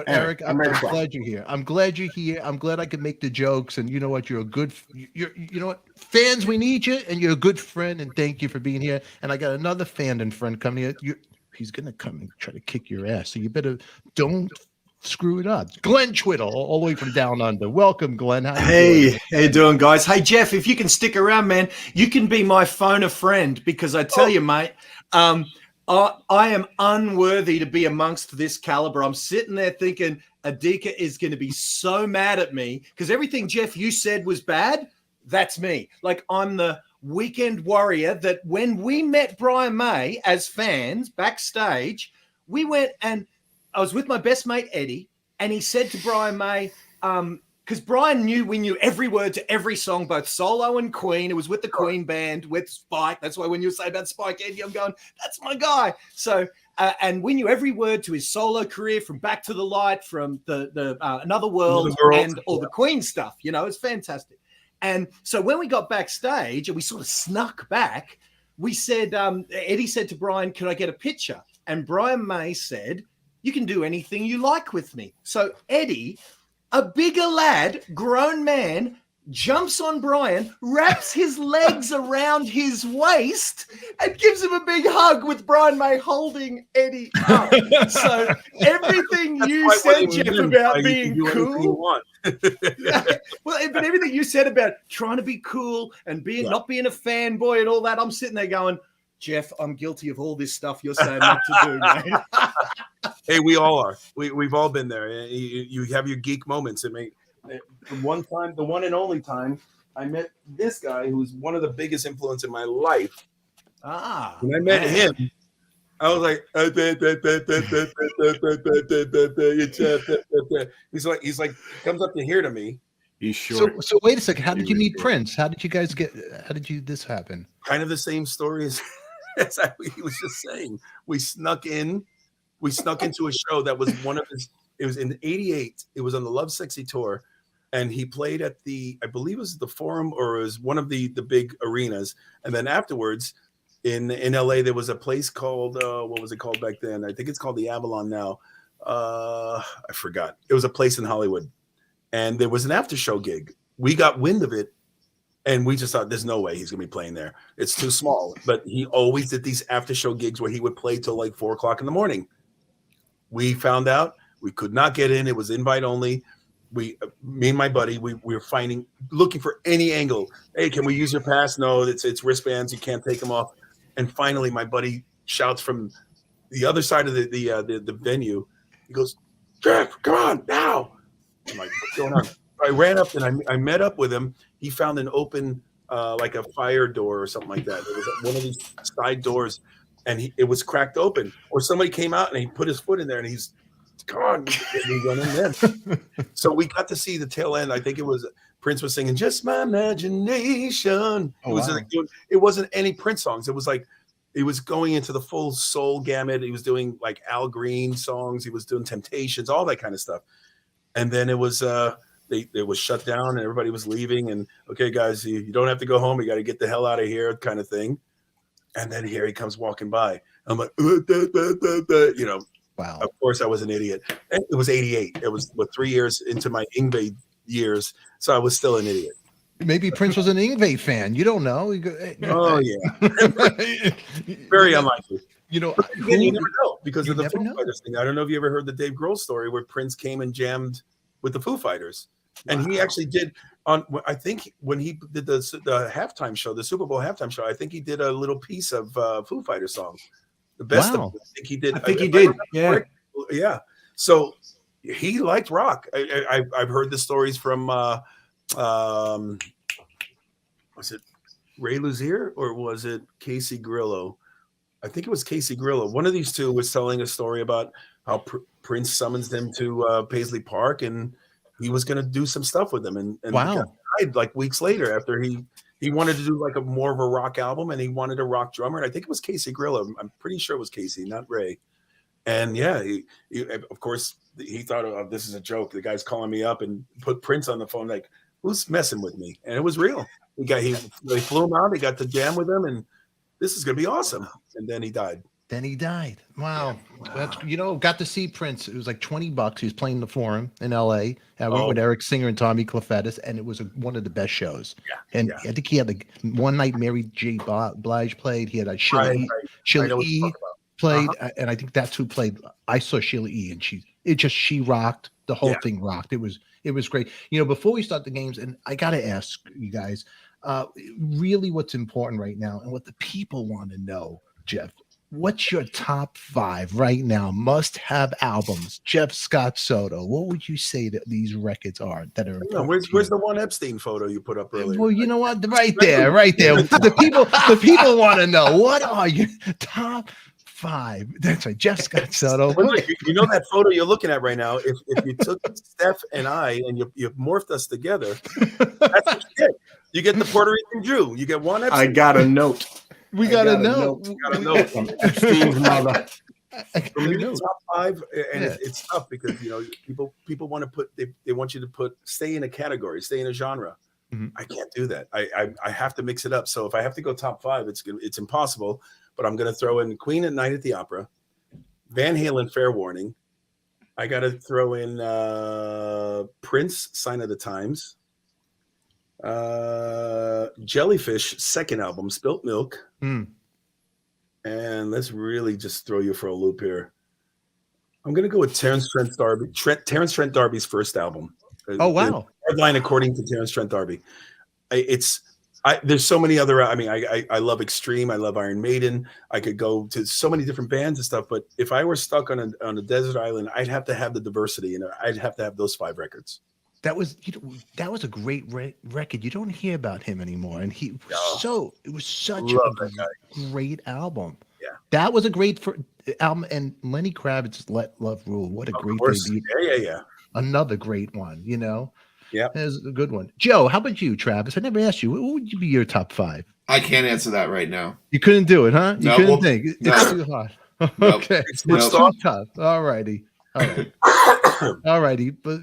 Eric, I'm glad you're here. I'm glad you're here. I'm glad I could make the jokes. And you know what? You're a good. You know what? Fans, we need you, and you're a good friend. And thank you for being here. And I got another fandom friend coming here. He's gonna come and try to kick your ass. So you better don't screw it up. Glenn Twiddle, all the way from down under. Welcome, Glenn. How you doing, guys? Hey, Jeff, if you can stick around, man, you can be my phone a friend, because I tell you, mate, I am unworthy to be amongst this caliber. I'm sitting there thinking ADIKA is going to be so mad at me because everything, Jeff, you said was bad. That's me. Like, I'm the weekend warrior that when we met Brian May as fans backstage, we went and I was with my best mate, Eddie, and he said to Brian May, because Brian we knew every word to every song, both solo and Queen. It was with the Queen band, with Spike. That's why when you say about Spike Eddie, I'm going, that's my guy. So, and we knew every word to his solo career, from Back to the Light, from the Another World, and all the Queen stuff. It's fantastic. And so when we got backstage and we sort of snuck back, we said, Eddie said to Brian, "Can I get a picture?" And Brian May said, "You can do anything you like with me." So Eddie, a bigger lad, grown man, jumps on Brian, wraps his legs around his waist, and gives him a big hug, with Brian May holding Eddie up. So everything you said, Jeff, about being cool. Well, but everything you said about trying to be cool and not being a fanboy and all that, I'm sitting there going, Jeff, I'm guilty of all this stuff you're saying not to do, mate. Hey, we all are. We've all been there. You have your geek moments. I mean, one time, the one and only time, I met this guy who's one of the biggest influence in my life. When I met him, I was like, he's like, comes up to here to me. He's short. So wait a second. How did you meet Prince? How did this happen? Kind of the same story as he was just saying. We snuck into a show that was one of his. It was in '88. It was on the Love Sexy tour, and he played at I believe it was the Forum, or it was one of the big arenas. And then afterwards, in LA, there was a place called what was it called back then? I think it's called the Avalon now. I forgot. It was a place in Hollywood, and there was an after show gig. We got wind of it, and we just thought, there's no way he's gonna be playing there. It's too small. But he always did these after show gigs where he would play till like 4 o'clock in the morning. We found out we could not get in. It was invite only. Me and my buddy, we were looking for any angle. Hey, can we use your pass? No, it's wristbands. You can't take them off. And finally, my buddy shouts from the other side of the venue. He goes, Jeff, come on now. I'm like, what's going on? I ran up and I met up with him. He found an open, like a fire door or something like that. It was one of these side doors, and it was cracked open. Or somebody came out and he put his foot in there, and he's, come on, and he went in there. So we got to see the tail end. I think it was Prince was singing "Just My Imagination." It wasn't any Prince songs. It was like he was going into the full soul gamut. He was doing like Al Green songs. He was doing Temptations, all that kind of stuff. And then it was it was shut down and everybody was leaving. And okay, guys, you don't have to go home. You got to get the hell out of here, kind of thing. And then here he comes walking by. I'm like, you know. Wow. Of course, I was an idiot. And it was 88. It was 3 years into my Yngwie years, so I was still an idiot. Maybe Prince was an Yngwie fan. You don't know. Oh yeah, very unlikely. You know, you never know because you of the never Foo know. Fighters thing. I don't know if you ever heard the Dave Grohl story where Prince came and jammed with the Foo Fighters, and he actually did on. I think when he did the halftime show, the Super Bowl halftime show, I think he did a little piece of Foo Fighter song. The best of it. I think he did. I think he did. Yeah. Yeah. So he liked rock. I've heard the stories from was it Ray Luzier or was it Casey Grillo? I think it was Casey Grillo. One of these two was telling a story about how Prince summons them to Paisley Park and he was going to do some stuff with them. And wow. He died like weeks later after he wanted to do like a more of a rock album and he wanted a rock drummer. And I think it was Casey Grillo. I'm pretty sure it was Casey, not Ray. And yeah, he of course he thought, oh, this is a joke. The guy's calling me up and put Prince on the phone. Like, who's messing with me? And it was real. They flew him out. They got to jam with him, and this is gonna be awesome. And then he died. Wow. That's, you know, got to see Prince. It was like $20. He was playing the Forum in LA. I went with Eric Singer and Tommy Clefettis, and it was one of the best shows. Yeah. And I think he had one night Mary J. Blige played. He had Sheila E. played, and I think that's who played. I saw Sheila E. and she rocked. The whole thing rocked. It was great. You know, before we start the games, and I got to ask you guys, really what's important right now and what the people want to know, Jeff, what's your top 5 right now must-have albums? Jeff Scott Soto, what would you say that these records are that are important? Where's the one Epstein photo you put up earlier? Well, you know what? Right there. The people want to know, what are your top 5? That's right, Jeff Scott Soto. You know that photo you're looking at right now? If you took Steph and I and you morphed us together, that's what you get. You get the Puerto Rican Jew. You get one Epstein. I got a note. We got to know. From Epstein's mother. For me, top 5, and it's tough because you know people want to put they want you to stay in a category, stay in a genre. Mm-hmm. I can't do that. I have to mix it up. So if I have to go top 5, it's impossible. But I'm going to throw in Queen at Night at the Opera, Van Halen, Fair Warning. I got to throw in Prince, Sign of the Times. Jellyfish, second album, Spilt Milk. And let's really just throw you for a loop here. I'm going to go with Terrence Trent D'Arby's first album. Oh, wow. Headline according to Terrence Trent D'Arby. There's so many other. I mean, I love Extreme. I love Iron Maiden. I could go to so many different bands and stuff. But if I were stuck on a desert island, I'd have to have the diversity, and I'd have to have those 5 records. That was a great record. You don't hear about him anymore, and it was such a great album. Yeah, that was a great album. And Lenny Kravitz's "Let Love Rule." What a great debut! Yeah. Another great one. You know. Yeah, that's a good one. Joe, how about you, Travis? I never asked you. What would be your top 5? I can't answer that right now. You couldn't do it, huh? You couldn't think. It's too hard. Okay, it's too tough. All righty. All right. All righty. But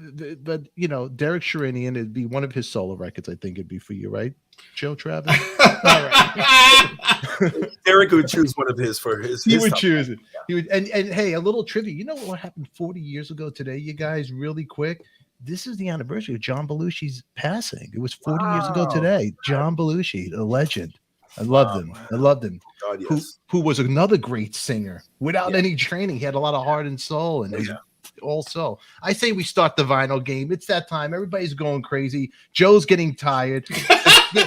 you know, Derek Sherinian, it'd be one of his solo records. I think it'd be for you, right, Joe Travis? All right. Derek would choose one of his for his. He would choose it. He would. And hey, a little trivia. You know what happened 40 years ago today, you guys? Really quick. This is the anniversary of John Belushi's passing. It was 40 years ago today. John Belushi, a legend. I loved him. I loved him. God, yes. Who was another great singer without any training. He had a lot of heart and soul. And also, I say we start the vinyl game. It's that time. Everybody's going crazy. Joe's getting tired.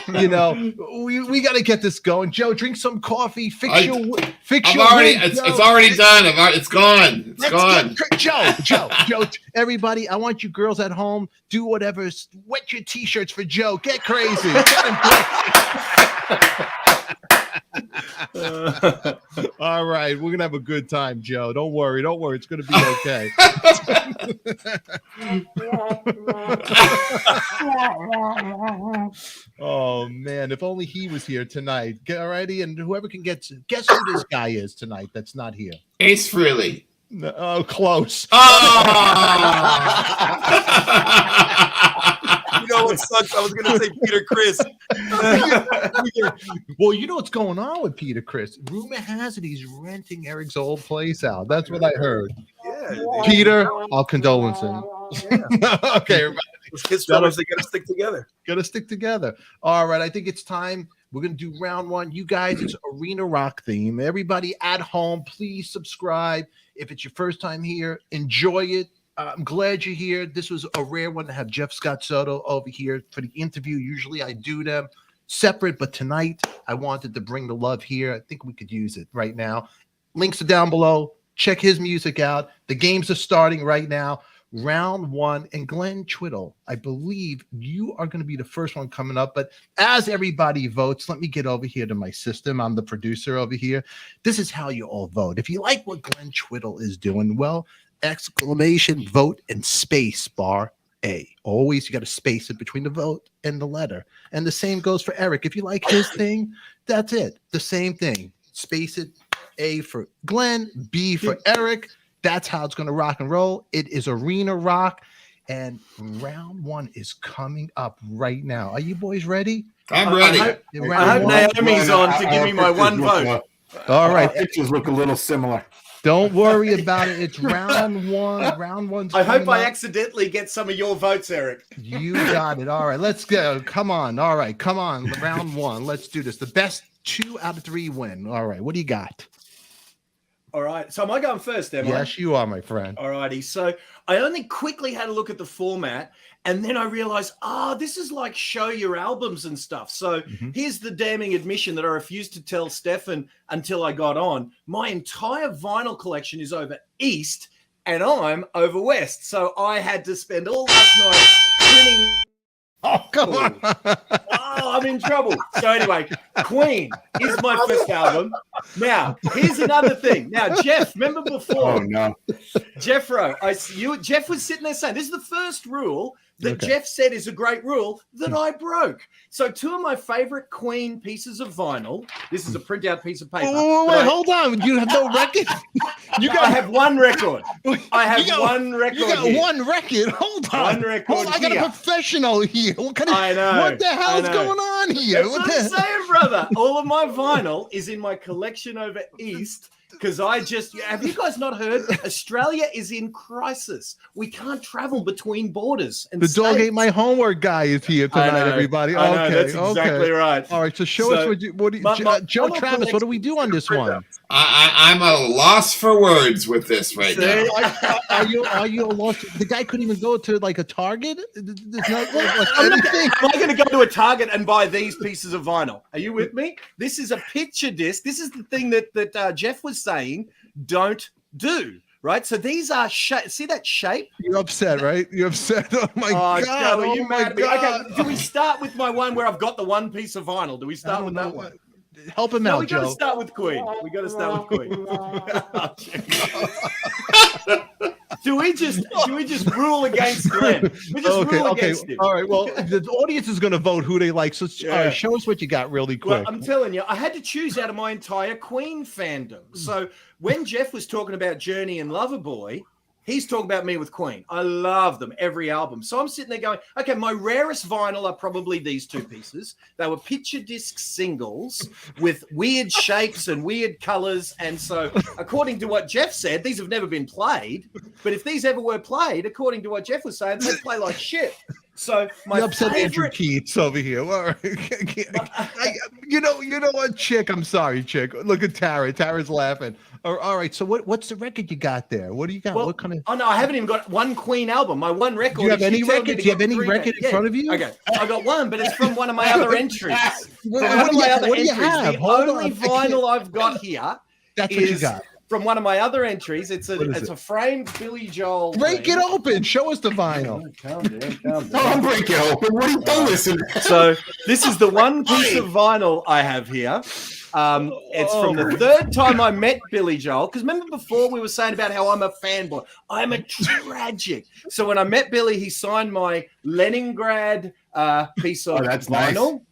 You know, we got to get this going. Joe, drink some coffee. Fix I'm your already. wig, It's Joe. already done. It's gone. It's Let's gone. Joe, everybody, I want you girls at home, do whatever. Wet your t-shirts for Joe. Get crazy. Get him All right, we're gonna have a good time, Joe. Don't worry. It's gonna be okay. Oh man, if only he was here tonight. Get alrighty, and whoever can guess who this guy is tonight that's not here. Ace Frehley. No, oh, close. You know what sucks? I was going to say Peter Chris. Well, you know what's going on with Peter Chris. Rumor has it he's renting Eric's old place out. That's what I heard. Yeah. Peter, our condolences. Yeah. Okay, everybody. Those kids brothers, they got to stick together. Gotta stick together. All right, I think it's time. We're gonna do round one. You guys, it's arena rock theme. Everybody at home, please subscribe. If it's your first time here, enjoy it. I'm glad you're here. This was a rare one to have Jeff Scott Soto over here for the interview. Usually I do them separate, but tonight I wanted to bring the love here. I think we could use it right now. Links are down below. Check his music out. The games are starting right now. Round one, and Glenn Twiddle, I believe you are going to be the first one coming up. But as everybody votes, let me get over here to my system. I'm the producer over here. This is how you all vote. If you like what Glenn Twiddle is doing, well, exclamation vote and space bar A. Always you got to space it between the vote and the letter. And the same goes for Eric. If you like his thing, that's it. The same thing. Space it. A for Glenn, B for Eric. That's how it's going to rock and roll. It is arena rock, and round one is coming up right now. Are you boys ready? I'm ready. I hope Naomi's on to give me my one vote. All right. Pictures look a little similar. Don't worry about it. It's round one. Round one's I hope I up. accidentally get some of your votes, Eric. You got it. All right, let's go. Come on. All right, come on. Round one. Let's do this. The best 2 out of 3 win. All right, what do you got? All right. So am I going first, am I? Yes, you are, my friend. All righty. So I only quickly had a look at the format, and then I realized, this is like show your albums and stuff. So here's the damning admission that I refused to tell Stefan until I got on. My entire vinyl collection is over East, and I'm over West. So I had to spend all last night printing. Oh, come on. I'm in trouble. So anyway, Queen is my first album. Now, here's another thing. Now, Jeff, remember before? Oh no, Jeff was sitting there saying, this is the first rule that Okay. Jeff said is a great rule that I broke. So 2 of my favorite Queen pieces of vinyl. This is a printout piece of paper. Wait, hold on. You have no record? I have one record. I have one record. You got here. one record. Hold on. One record I got here. a professional here. What kind of? I know. What the hell's I know. going on here? That's what I'm saying, brother. All of my vinyl is in my collection over East because have you guys not heard? Australia is in crisis. We can't travel between borders. And The dog states. ate my homework guy is here I tonight, know. everybody. I know, Okay, that's exactly right. All right, so show us what do you, Joe I'm a Travis, what do we do on this one? I'm a loss for words with this right now. Are you a lost? The guy couldn't even go to like a Target. There's not like I'm anything. going to go to a Target and buy these pieces of vinyl. Are you with me? This is a picture disc. This is the thing that Jeff was saying don't do, right? So these are see that shape? You're upset, right? You're upset. Oh my God. Joe, are you oh my mad at me? God. Okay, do we start with my one where I've got the one piece of vinyl? Do we start with that one? Help him No, out, we got to Joe. start with Queen. We got to start with Queen. Do we just rule against Glenn? We just rule against him. All right. Well, the audience is going to vote who they like. So all right, show us what you got really quick. Well, I'm telling you, I had to choose out of my entire Queen fandom. So when Jeff was talking about Journey and Loverboy, he's talking about me with Queen. I love them, every album. So I'm sitting there going, okay, my rarest vinyl are probably these 2 pieces. They were picture disc singles with weird shapes and weird colors. And so according to what Jeff said, these have never been played. But if these ever were played, according to what Jeff was saying, they'd play like shit. So my you upset Andrew favorite... Keats over here. All right. You know what, Chick? I'm sorry, Chick. Look at Tara. Tara's laughing. All right. So what's the record you got there? What do you got? Well, what kind of? Oh no, I haven't even got one Queen album. My one record. Do you have is any she told me record? to Do you have get any 3 record in yeah. front of you? Okay, I got one, but it's from one of my other entries. What One of do you- my other what do you entries. have? The Hold only on. vinyl I've got here That's what you is got. from one of my other entries. It's What is a it? framed Billy Joel. Break thing. it open. Show us the vinyl. Calm down. Don't break it open. What are you doing? Listen. So this is the one piece of vinyl I have here. It's from the third time I met Billy Joel. Because remember before we were saying about how I'm a fanboy. I'm a tragic. So when I met Billy, he signed my Leningrad piece of that's vinyl.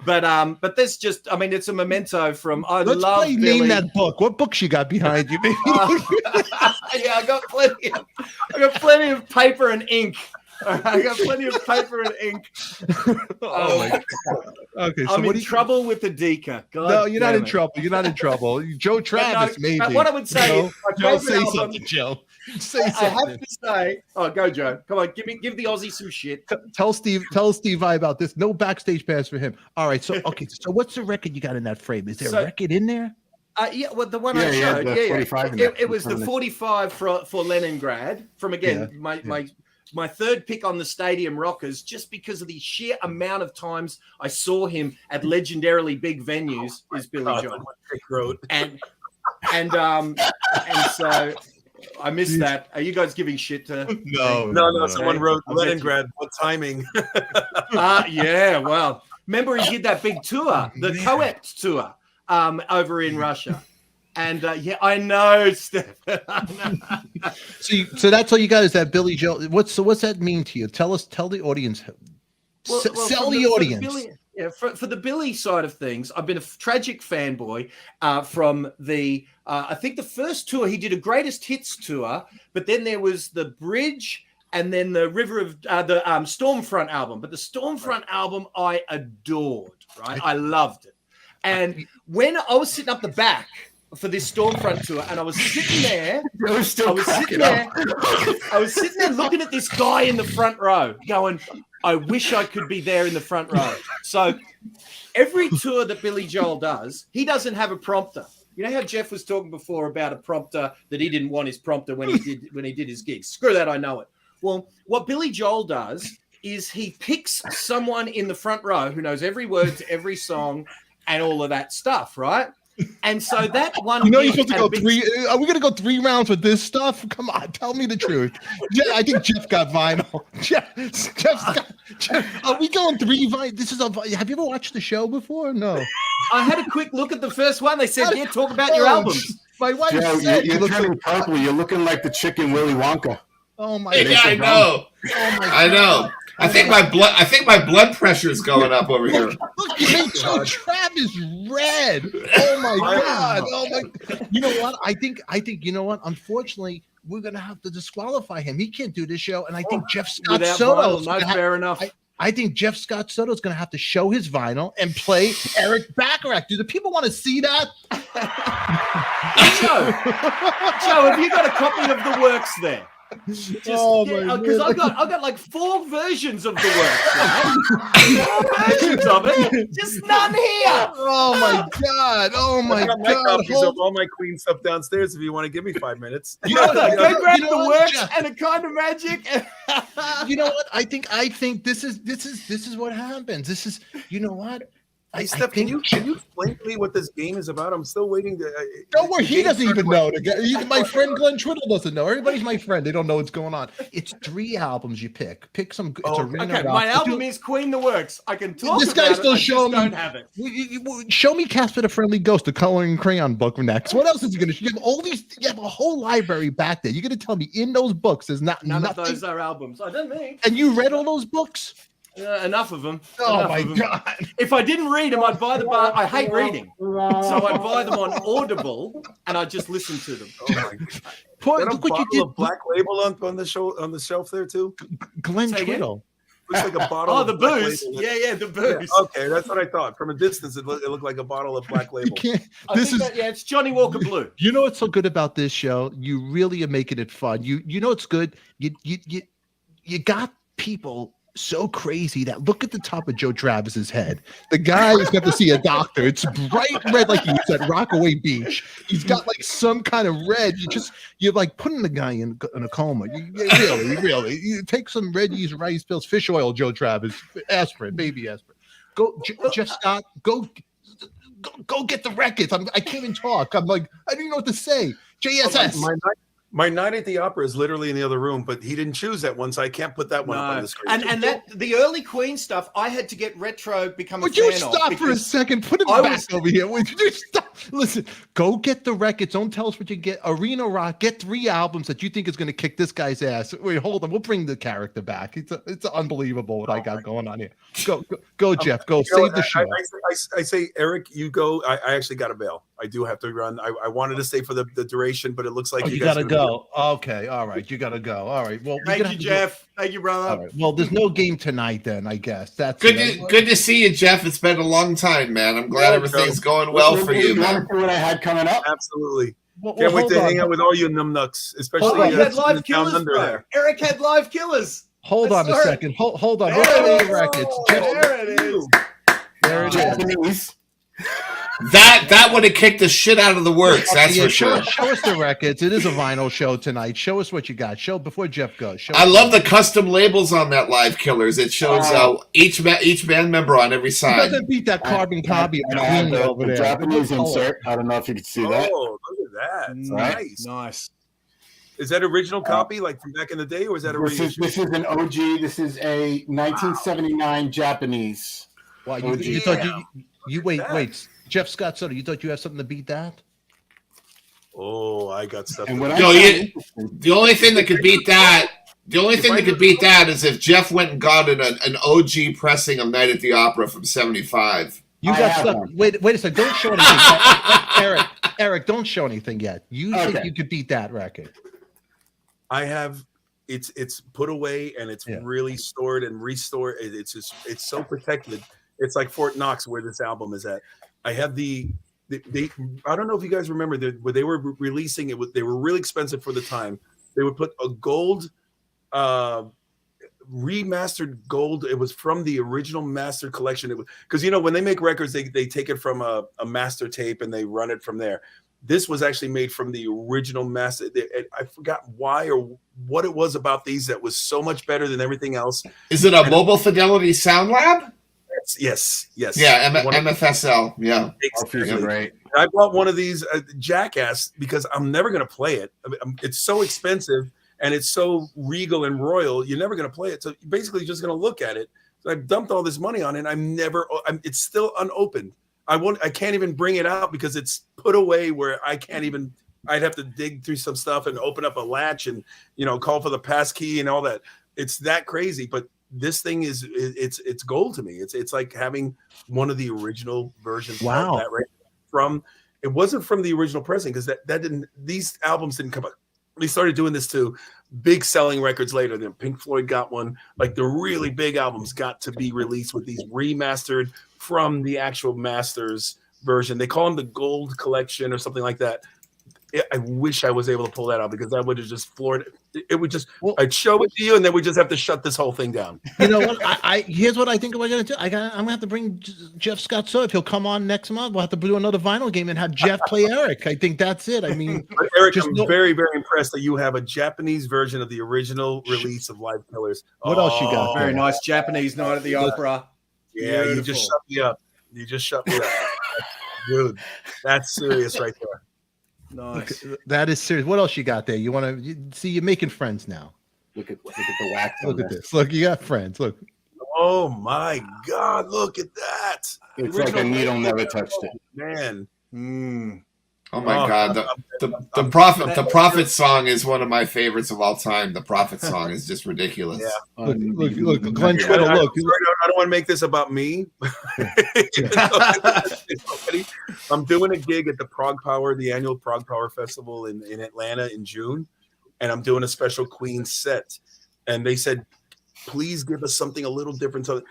nice. But there's just, I mean, it's a memento from. Let's love play Billy. Name That Book. What books you got behind you, baby? Yeah, I got plenty of paper and ink. I got plenty of paper and ink. Oh my God. Okay, so I'm what in trouble with the Dika. God No, you're not damn in it. trouble. You're not in trouble. Joe Travis, maybe. But what I would say Joe, is my Joe, favorite say album- something, Joe. Say I something. have to say, oh, go Joe. Come on, give the Aussie some shit. Tell Steve I about this. No backstage pass for him. All right. So okay. So what's the record you got in that frame? Is there So- a record in there? Yeah, well, the one Yeah, I yeah, showed, the 45 in there. it was the 45 for Leningrad from again my third pick on the Stadium Rockers, just because of the sheer amount of times I saw him at legendarily big venues. Is Billy Joel, and so I missed that. Are you guys giving shit to? No. Someone wrote I'll get you. Leningrad. What timing? Yeah. Well, remember he did that big tour, the Coept tour, over in Russia. And yeah, I know, Steph. So that's all you got is that Billy Joel. What's that mean to you? Tell the audience. Sell from the audience. For the Billy side of things, I've been a tragic fanboy from the. I think the first tour he did a greatest hits tour, but then there was the Bridge and then the River of the Stormfront album. But the Stormfront album I adored. Right, I loved it. And when I was sitting up the back for this Stormfront tour, and I was sitting there, I was sitting there looking at this guy in the front row, going, I wish I could be there in the front row. So every tour that Billy Joel does, he doesn't have a prompter. You know how Jeff was talking before about a prompter, that he didn't want his prompter when he did his gigs. Screw that, I know it. Well, what Billy Joel does is he picks someone in the front row who knows every word to every song and all of that stuff, right? And so that one, you're supposed to go three. Are we going to go 3 rounds with this stuff? Come on, tell me the truth. I think Jeff got vinyl. Jeff, are we going 3 vinyl? This is have you ever watched the show before? No. I had a quick look at the first one. They said, "Yeah, talk about your albums." My wife Joe, said, you're turning purple. You're looking like the chicken Willy Wonka. "Oh my Yeah, God, I know. I know. I think my blood pressure is going up over here. Look, you made Joe Travis red. Oh my God. Oh my. You know what? I think you know what? Unfortunately, we're gonna have to disqualify him. He can't do this show, and I think Jeff Scott Without Soto. vinyl, not fair enough. I think Jeff Scott Soto is going to have to show his vinyl and play Eric Bacharach. Do the people want to see that? Joe, have you got a copy of the works there? Because I've got like 4 versions of the works. Right? 4 versions of it, just none here. Oh my God! Oh my I got my God! copies of all my Queen stuff downstairs. If you want to give me 5 minutes, You know what? Go grab You know the what, works Jeff? and a kind of magic. You know what? I think this is what happens. This is, you know what? hey Steph, can you explain to me what this game is about? I'm still waiting to. Don't worry, he game doesn't even started know. My friend Glenn Twiddle doesn't know. Everybody's my friend. They don't know what's going on. It's 3 albums you pick. Pick some. It's arena Okay, rock. my album is Queen the Works. I can talk This about guy's it. still I just showing me. don't have it. Show me Casper the Friendly Ghost, the coloring crayon book next. What else is he going to? You have all these. You have a whole library back there. You're going to tell me in those books there's None nothing. of those are albums. I don't think. And you read all those books? Enough of them. Oh Enough my of them. God! If I didn't read them, I'd buy the bar. I hate reading, so I'd buy them on Audible and I'd just listen to them. Oh my God. Poor, Got a look what you bottle did, of Black Label on the shelf there too. Glenn Say again? Twiddle. Looks like a bottle. Oh, of the Black booze. Label. Yeah, the booze. Yeah, okay, that's what I thought. From a distance, it looked like a bottle of Black You Label. can't. I This think is. that, it's Johnny Walker Blue. You know what's so good about this show? You really are making it fun. You know what's good? You got people so crazy that look at the top of Joe Travis's head. The guy has got to see a doctor. It's bright red, like he was at Rockaway Beach. He's got like some kind of red. You're like putting the guy in a coma. Really, you take some red yeast rice pills, fish oil, Joe Travis, aspirin, baby aspirin. Go, Jeff Scott. Go get the records. I can't even talk. I'm like, I don't even know what to say. JSS. My Night at the Opera is literally in the other room, but he didn't choose that one, so I can't put that one up on the screen. And that the early Queen stuff, I had to get retro become Would a you fan of. stop for a second? Put it back over here. Would you stop? Listen, go get the records. Don't tell us what you get. Arena Rock. Get 3 albums that you think is going to kick this guy's ass. Wait, hold on. We'll bring the character back. It's unbelievable what I got going on here. Go, Jeff. Go save the show. I say, Eric, you go. I actually got to bail. I do have to run. I wanted to stay for the duration, but it looks like you got to go. Okay, all right. You got to go. All right. Well, thank you, Jeff. Thank you, brother. Right. Well, there's no game tonight then, I guess. That's good to see you, Jeff. It's been a long time, man. I'm glad everything's going well for you, man. What I had coming up. Absolutely. Can't wait to hang out with all you numbnucks, especially had live down killers, under there. Eric had live killers. Hold on a second. Hold on. We'll play the records. There it is. There it is. That would have kicked the shit out of the works. That's for sure. Show us the records. It is a vinyl show tonight. Show us what you got. Show before Jeff goes. I love the custom labels on that Live Killers. It shows each band member on every side. It doesn't beat that carbon copy over there. Japanese insert. I don't know if you can see that. Oh, look at that. Nice. Is that original copy, like from back in the day, or is that a reissue? This is an OG. This is a 1979 Japanese. Wow, you thought you wait. Jeff Scott Soto, you thought you had something to beat that? Oh, I got stuff. The only thing that could beat that, is if Jeff went and got an OG pressing of Night at the Opera from '75. You got stuff. Wait a second. Don't show anything. Eric, don't show anything yet. You think you could beat that record? I have. It's put away and it's really stored and restored. It's so protected. It's like Fort Knox where this album is at. I have I don't know if you guys remember when they were releasing it. They were really expensive for the time. They would put a gold, remastered gold. It was from the original master collection. It was because when they make records, they take it from a master tape and they run it from there. This was actually made from the original master. I forgot why or what it was about these that was so much better than everything else. Is it a Mobile Fidelity Sound Lab? Yes. Yeah, MFSL. Yeah. Exactly. Right. I bought one of these Jackass because I'm never going to play it. It's so expensive and it's so regal and royal. You're never going to play it. So you're basically just going to look at it. So I've dumped all this money on it. It's still unopened. I can't even bring it out because it's put away where I can't even. I'd have to dig through some stuff and open up a latch and call for the pass key and all that. It's that crazy, but this thing it's gold to me. It's like having one of the original versions. Wow. Of that, right? It wasn't from the original pressing because these albums didn't come out. They started doing this to big selling records later. Then Pink Floyd got one. Like the really big albums got to be released with these remastered from the actual masters version. They call them the Gold Collection or something like that. I wish I was able to pull that out because that would have just floored it. It would just, I'd show it to you and then we just have to shut this whole thing down. You know what? Here's what I think we're going to do. I'm going to have to bring Jeff Scott Soto. If he'll come on next month, we'll have to do another vinyl game and have Jeff play Eric. I think that's it. I mean, but Eric, I'm very, very impressed that you have a Japanese version of the original release of Live Killers. What else you got? Very nice Japanese Night at the Opera. Yeah, Beautiful. You just shut me up. Dude, that's serious right there. Nice. That is serious. What else you got there? You want to see? You're making friends now. Look at the wax. Look at this. Look, you got friends. Look. Oh my God! Look at that. It's like a needle never touched it. Man. Oh my God! The Prophet song is one of my favorites of all time. The Prophet song is just ridiculous. Yeah. Look, Glenn Twiddle. Look. I don't want to make this about me. I'm doing a gig at the the annual Prague Power Festival in Atlanta in June, and I'm doing a special Queen set. And they said, please give us something a little different. So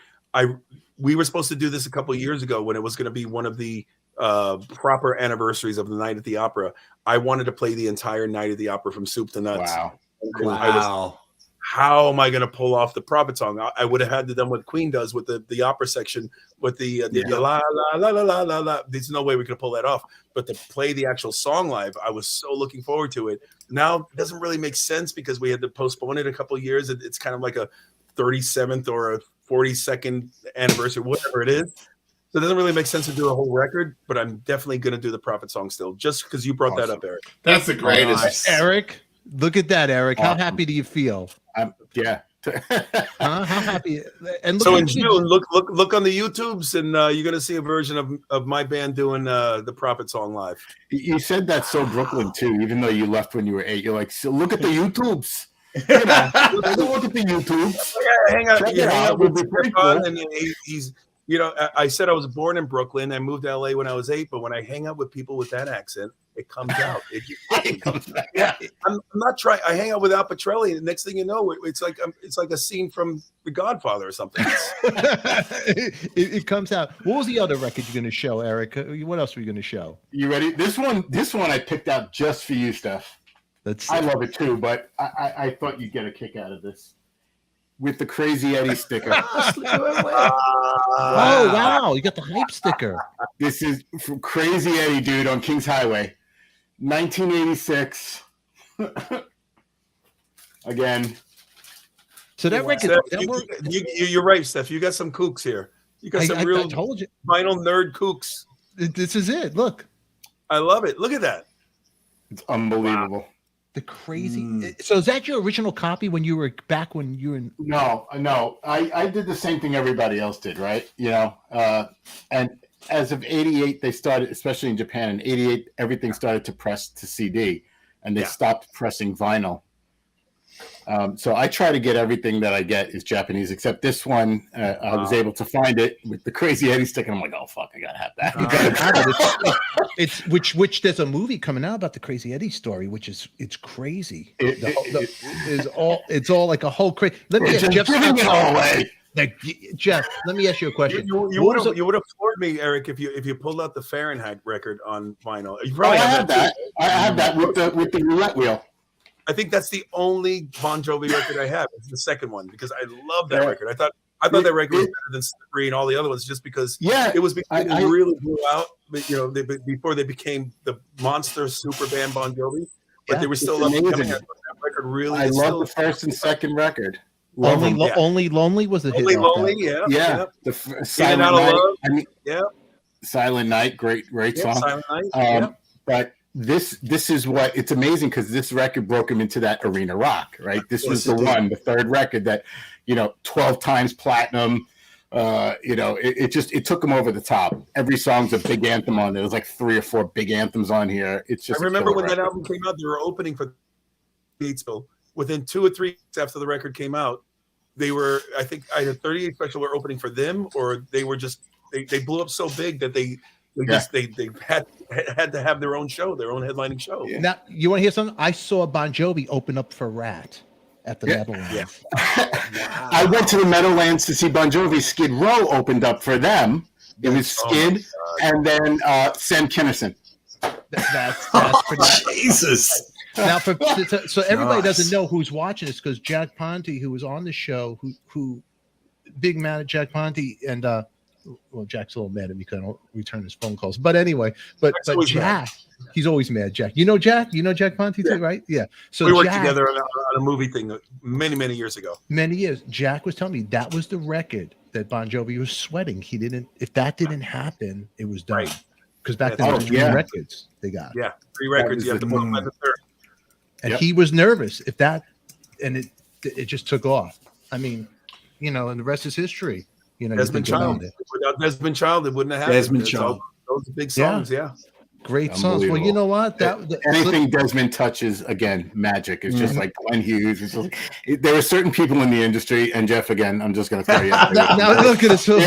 we were supposed to do this a couple of years ago when it was going to be one of the proper anniversaries of the Night at the Opera. I wanted to play the entire Night at the Opera from soup to nuts. Wow. how am I going to pull off the prophet song? I would have had to done what Queen does with the opera section with the la la la la la la la. There's no way we could pull that off. But to play the actual song live, I was so looking forward to it. Now it doesn't really make sense because we had to postpone it a couple of years. It's kind of like a 37th or a 42nd anniversary, whatever it is. So it doesn't really make sense to do a whole record, but I'm definitely going to do the prophet song still, just because you brought that up, Eric. That's the greatest. Eric, look at that, Eric. How happy do you feel? Yeah. How happy? And look So at in June, look on the YouTubes, and you're going to see a version of my band doing the prophet song live. You said that so Brooklyn too, even though you left when you were 8. You're like, so look at the YouTubes. You know, look at the YouTubes. Yeah, hang out with pretty cool. and he's. You know, I said I was born in Brooklyn. I moved to LA when I was 8, but when I hang out with people with that accent, it comes out. It comes back. Yeah, I'm not trying. I hang out with Al Petrelli, and the next thing you know, it's like a scene from The Godfather or something. It comes out. What was the other record you're going to show, Eric? What else were you going to show? You ready? This one I picked out just for you, Steph. I love it too, but I thought you'd get a kick out of this. With the Crazy Eddie sticker. Oh, wow. You got the hype sticker. This is from Crazy Eddie, dude, on Kings Highway. 1986. Again. So that record. Steph, you're right, Steph. You got some kooks here. You got some real I told you. vinyl nerd kooks. This is it. Look. I love it. Look at that. It's unbelievable. Wow. The crazy. So is that your original copy when you were in? No. I did the same thing everybody else did, right? You know, and as of 88, they started, especially in Japan, in 88, everything started to press to CD, and they stopped pressing vinyl. So I try to get everything that I get is Japanese, except this one. I was able to find it with the Crazy Eddie stick, and I'm like, oh fuck, I gotta have that. You gotta have it. It's which there's a movie coming out about the Crazy Eddie story, which is it's crazy. It's all like a whole crazy. Let me ask Jeff. Giving it all away. Jeff, let me ask you a question. You would have floored me, Eric, if you pulled out the Fahrenheit record on vinyl. I have that. I have that with the roulette wheel. I think that's the only Bon Jovi record I have. It's the second one because I love that record. I thought that record was better than Slippery and all the other ones, just because it was because they really blew out. You know, before they became the monster super band Bon Jovi, but they were still amazing. That record really. I love the first and second record. Only Lonely was a hit. Only Lonely, yeah. The Silent Night. Silent Night, great song. Silent Night. But this is what it's amazing because this record broke him into that arena rock, right? This was the third record that, 12 times platinum. It took him over the top. Every song's a big anthem on there. There's like 3 or 4 big anthems on here. It's just. I remember when that album came out, they were opening for Gatesville. Within 2 or 3 weeks after the record came out, they were. I think either 38 Special were opening for them, or they were just they blew up so big that they had to have their own show, their own headlining show. Yeah. Now, you want to hear something? I saw Bon Jovi open up for Rat at the Meadowlands. Yeah. Wow. I went to the Meadowlands to see Bon Jovi. Skid Row opened up for them. It was Skid and then Sam Kinison. That's pretty Jesus. Now, so everybody doesn't know who's watching this because Jack Ponte, who was on the show, who big man at Jack Ponte, and well, Jack's a little mad at me because I don't return his phone calls. But anyway, but Jack, he's always mad. Jack, you know Jack Ponte too, right? Yeah. So we worked together on a movie thing many years ago. Many years. Jack was telling me that was the record that Bon Jovi was sweating. He didn't. If that didn't happen, it was done. Because back then, there were 3 records they got. Yeah, 3 records. You have to put them at the third. And he was nervous. If that, and it just took off. I mean, and the rest is history. Desmond Child. Without Desmond Child, it wouldn't have happened. Desmond Child. Those are big songs, Great songs. Well, you know what? Anything Desmond touches, again, magic. It's just like Glenn Hughes. There are certain people in the industry, and Jeff, again, I'm just going to throw you out there. Now look at this. So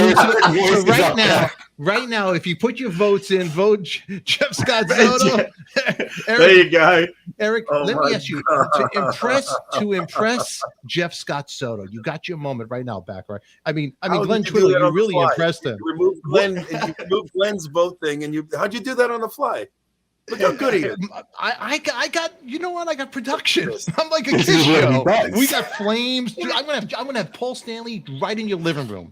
right now, if you put your votes in, vote Jeff Scott Soto. There you go. Eric, let me ask you, to impress Jeff Scott Soto, you got your moment right now back, right? I mean, Glenn Twiddle, you really impressed him. You removed Glenn, and you removed Glenn's vote thing, and how'd you do that on the fly? Look how good he is. I got you know what? I got production. I'm like a This kid is what he show. does. We got flames. Dude, I'm gonna have Paul Stanley right in your living room.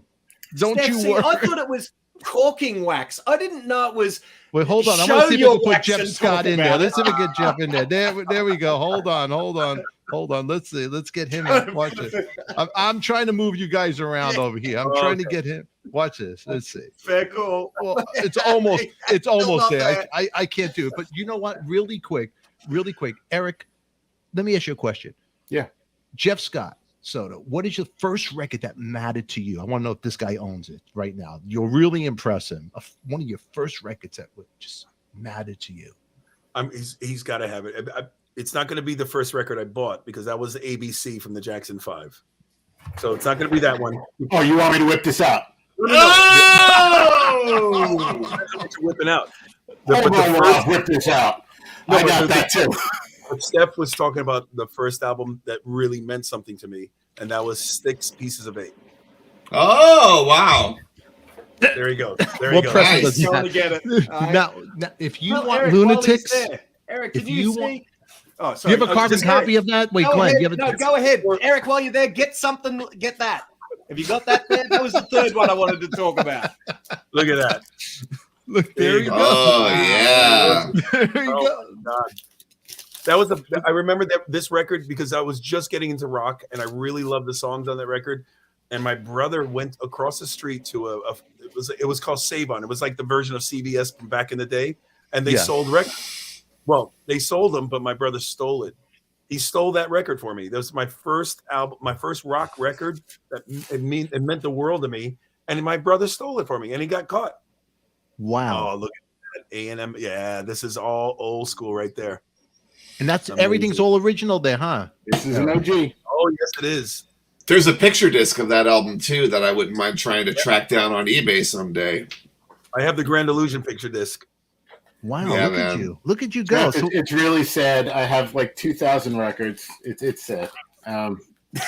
Don't Steph, you see, worry. I thought it was caulking wax. I didn't know it was. Wait, hold on. I'm Show gonna see if we your can put wax Jeff and Scott talk in there. about Let's see it. if we can get Jeff in there. There we go. Hold on. Let's see. Let's get him in. Watch it. I'm trying to move you guys around over here. I'm trying to get him. Watch this. Let's see. Fair call. Well, it's almost love there. that. I can't do it. But you know what? Really quick, Eric, let me ask you a question. Yeah. Jeff Scott Soto, what is your first record that mattered to you? I want to know if this guy owns it right now. You'll really impress him. One of your first records that would just matter to you. He's got to have it. It's not going to be the first record I bought because that was ABC from the Jackson 5. So it's not going to be that one. Oh, you want me to whip this out? Oh! That's what you're whipping out. I'll whip this out. I got that too. Steph was talking about the first album that really meant something to me, and that was 6 Pieces of 8. Oh, wow. There you go. There you What go. press Nice. does he Trying have? to get it. Now, if you Well, want Eric, while he's lunatics, there, Eric, can if you you see? want- Oh, do sorry. you have a carbon just copy of that? Wait, Go Glenn, ahead. you have a, No, go ahead, Eric. While you're there, get something. Get that. Have you got that there? That was the third one I wanted to talk about. Look at that. look, there you go. Oh, yeah. There you Oh, go. my God. That was I remember this record because I was just getting into rock and I really loved the songs on that record. And my brother went across the street to it was called Save On. It was like the version of CBS from back in the day, and they Yeah. sold records. Well, they sold them, but my brother stole it. He stole that record for me. That was my first album, my first rock record. It meant the world to me. And my brother stole it for me, and he got caught. Wow. Oh, look at that A&M. Yeah, this is all old school right there. And that's Amazing. everything's all original there, huh? This is an OG. Oh, yes, it is. There's a picture disc of that album, too, that I wouldn't mind trying to track down on eBay someday. I have the Grand Illusion picture disc. Wow, Yeah, look at man. you. Look at you go. It's, So, it's really sad. I have like 2,000 records. It's sad. I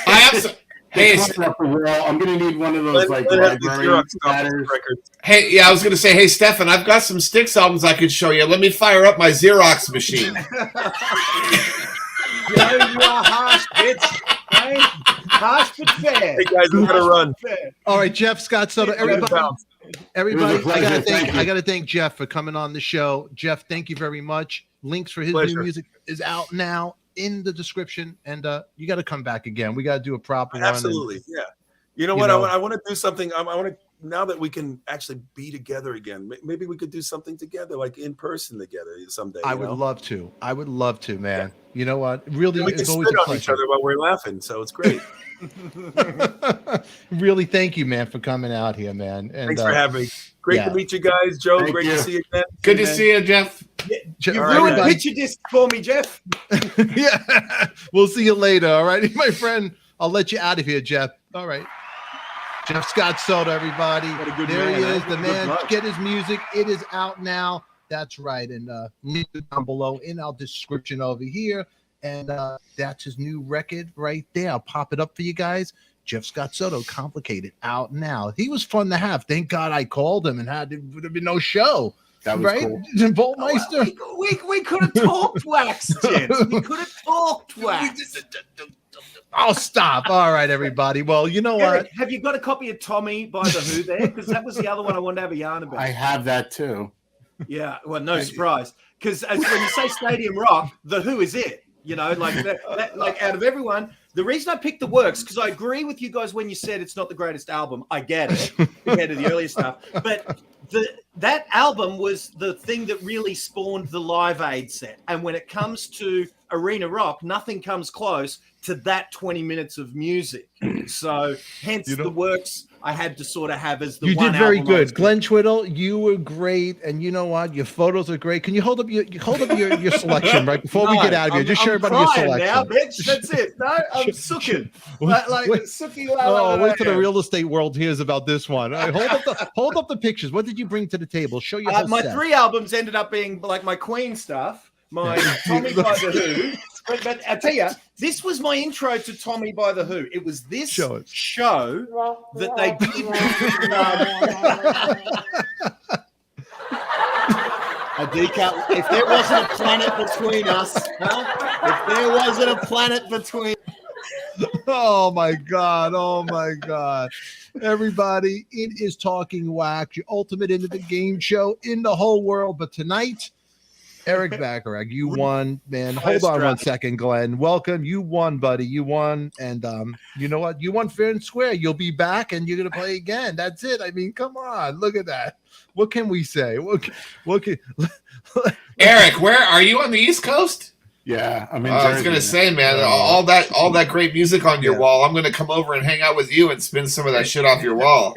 have some, hey, It's up the wall. I'm gonna need one of those like Let have the library Xerox copies of platters. records. hey, yeah, I was going to say, hey, Stefan, I've got some Styx albums I could show you. Let me fire up my Xerox machine. You know, you are harsh, bitch. Right? Harsh but fair. Hey, guys, we got to run. all right, Jeff Scott Soto, everybody, It was a pleasure. Thank you. I gotta thank Jeff for coming on the show. Jeff, thank you very much. Links for his Pleasure. new music is out now in the description, and you got to come back again. We got to do a proper one. Absolutely. Yeah. You know You what? know- I want to do something. I want to, now that we can actually be together again, maybe we could do something together, like in person together someday. I you would know? love to. I would love to, man. You know what? Really, We can it's always spit a on each pleasure. other while we're laughing, so it's great. Really, thank you, man, for coming out here, man. And Thanks for having me. Great yeah. to meet you guys, Joe. Thank Great you. to see you again. Good to see you, Jeff. Jeff, You All right, ruined guys. picture disc for me, Jeff. yeah, we'll see you later. All right, my friend. I'll let you out of here, Jeff. All right. Jeff Scott Soto, everybody. What a good There man, he eh? is, the Good man. luck. Get his music. It is out now. That's right. And link it down below in our description over here. And that's his new record right there. I'll pop it up for you guys. Jeff Scott Soto, Complicated, out now. He was fun to have. Thank God I called him and would have been no show. That was right? cool. Boltmeister. We could have talked wax, gents. We could have talked wax. Oh, stop. All right, everybody. Well, you know what? Eric, have you got a copy of Tommy by the Who there? Because that was the other one I wanted to have a yarn about. I have that too. Yeah, well, no surprise. Because when you say Stadium Rock, the Who is it. You know, like like out of everyone, the reason I picked the Works, because I agree with you guys when you said it's not the greatest album. I get it compared to the earlier stuff, but that album was the thing that really spawned the Live Aid set. And when it comes to arena rock, nothing comes close to that 20 minutes of music. So hence You know- the Works I had to sort of have as the You one did very album I was good, Glenn Twiddle. You were great, and you know what? Your photos are great. Can you hold up your selection right before we No, get out of here? Just show I'm everybody your crying selection. now, bitch. That's it. No, I'm sooking. Like Wait. sookie. Oh, wait till the real estate world hears about this one. All right, hold up the pictures. What did you bring to the table? Show your whole My set. 3 albums ended up being like my Queen stuff, my Tommy by the Who. But I tell you, this was my intro to Tommy by the Who. It was this Show it. show that they did. ADIKA, if there wasn't a planet between us, if there wasn't a planet between. Oh my God. Everybody, it is Talking Wax, your ultimate into the game show in the whole world. But tonight, Eric Bacharach, you won, man. Hold on one second, Glenn. Welcome. You won, buddy. You won. And you know what? You won fair and square. You'll be back and you're going to play again. That's it. I mean, come on. Look at that. What can we say? What can Eric, where are you on the East Coast? Yeah, I'm in I was Jersey, gonna say, man, all that great music on your wall. I'm gonna come over and hang out with you and spin some of that shit off your wall.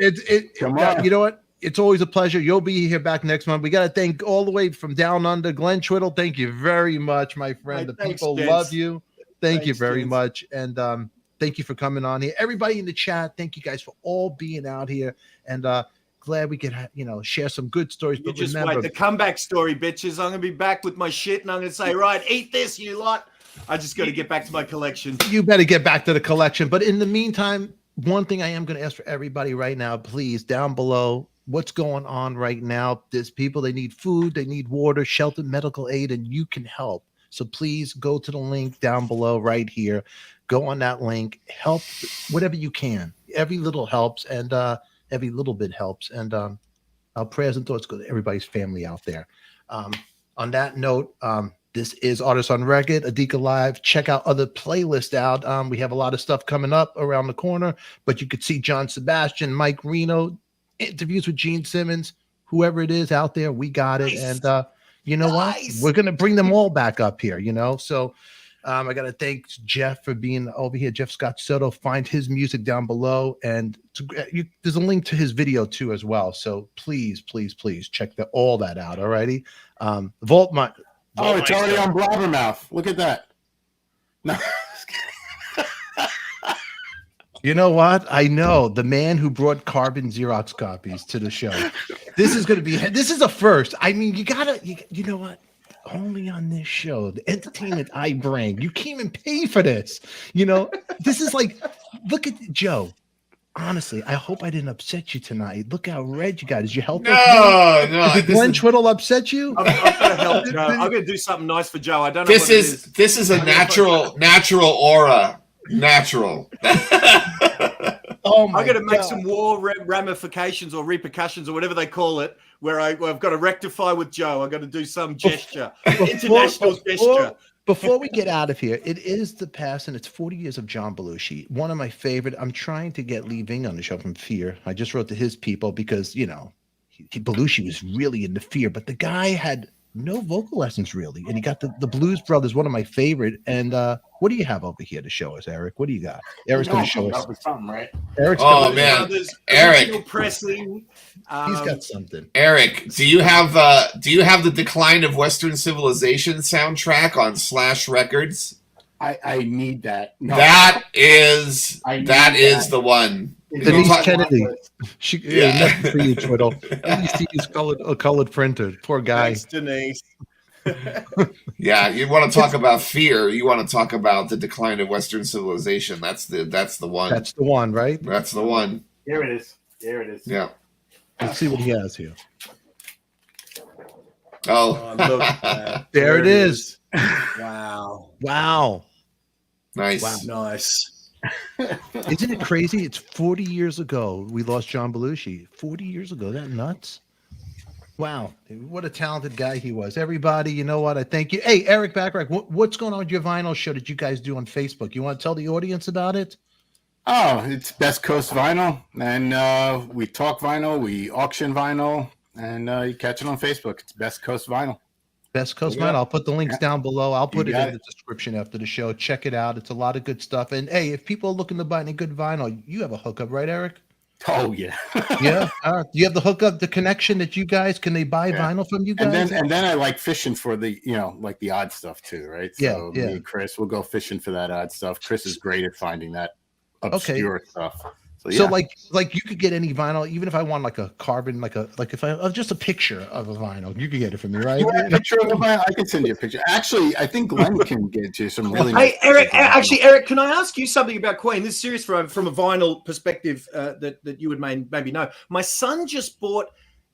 Come on. You know what? It's always a pleasure. You'll be here back next month. We got to thank all the way from down under, Glenn Twiddle. Thank you very much, my friend. Thanks, people gents. love you. Thank you Thanks, very gents. much. And thank you for coming on here. Everybody in the chat, thank you guys for all being out here. And glad we could, share some good stories. You But just remember, wait. The comeback story, bitches. I'm going to be back with my shit and I'm going to say, right, eat this, you lot. I just got to get back to my collection. you better get back to the collection. But in the meantime, one thing I am going to ask for everybody right now, please, down below, what's going on right now? There's people, they need food, they need water, shelter, medical aid, and you can help. So please go to the link down below right here. Go on that link. Help whatever you can. Every little helps, and every little bit helps. And our prayers and thoughts go to everybody's family out there. On that note, this is Artists on Record, ADIKA Live. Check out other playlists out. We have a lot of stuff coming up around the corner, but you could see John Sebastian, Mike Reno, interviews with Gene Simmons, whoever it is out there, we got it. Nice. And you know what? We're going to bring them all back up here, So I got to thank Jeff for being over here. Jeff Scott Soto, find his music down below. And there's a link to his video too as well. So please check all that out. All righty. It's already on Blabbermouth. Look at that. No. You know what? I know the man who brought carbon Xerox copies to the show. This is a first. I mean, you know what? Only on this show, the entertainment I bring, you can't even pay for this. This is like, look at Joe. Honestly, I hope I didn't upset you tonight. Look how red you got. Is your health okay? No. Did Glenn Twiddle upset you? I'm going to help Joe. I'm going to do something nice for Joe. I don't know This what it is this is a natural aura. Natural. Oh my I'm going to make God. some war ramifications or repercussions or whatever they call it, where I've got to rectify with Joe. I've got to do some gesture, international gesture. Before we get out of here, it is the past, and it's 40 years of John Belushi. One of my favorite. I'm trying to get Lee Ving on the show from Fear. I just wrote to his people because, Belushi was really into Fear, but the guy had no vocal lessons really. And he got the Blues Brothers, one of my favorite. And what do you have over here to show us, Eric? What do you got? Eric's going to show us. Something, right? Eric's Oh, gonna, man. Eric. Eric. Pressing. He's got something. Eric, do you have the Decline of Western Civilization soundtrack on Slash Records? I need that. No. That is I need the that. one. Denise talk- Kennedy. She, Yeah. nothing for you, Twiddle. At least he's colored printer. Poor guy. Thanks, Denise. Yeah, you want to talk about Fear? You want to talk about the Decline of Western Civilization? That's the one. That's the one, right? That's the one. There it is. Yeah. Let's see what he has here. Oh, Look at that. There it is. Wow. Wow. nice. Wow. Nice. Isn't it crazy? It's 40 years ago we lost John Belushi. 40 years ago. That nuts? Wow. What a talented guy he was. Everybody, you know what? I thank you. Hey, Eric Bacharach, what's going on with your vinyl show that you guys do on Facebook? You want to tell the audience about it? Oh, it's Best Coast Vinyl, and we talk vinyl, we auction vinyl, and you catch it on Facebook. It's Best Coast Vinyl. Best Coast Yeah. Vinyl. I'll put the links down below. I'll put You it got in the description after the show. Check it out. It's a lot of good stuff. And hey, if people are looking to buy any good vinyl, you have a hookup, right, Eric? Oh yeah, Yeah. You have the hookup, the connection that you guys can they buy Yeah. vinyl from you guys? and then I like fishing for the like the odd stuff too, right? So Yeah. me and Chris, we'll go fishing for that odd stuff. Chris is great at finding that obscure stuff. So yeah, So like you could get any vinyl, even if I want like a carbon, like if I just a picture of a vinyl, you could get it from me, right? you want a picture of the vinyl? I can send you a picture. Actually, I think Glenn can get you some really. Hey, nice Eric. pictures of Actually, Eric, can I ask you something about Queen? This is serious from a vinyl perspective that you would maybe know. My son just bought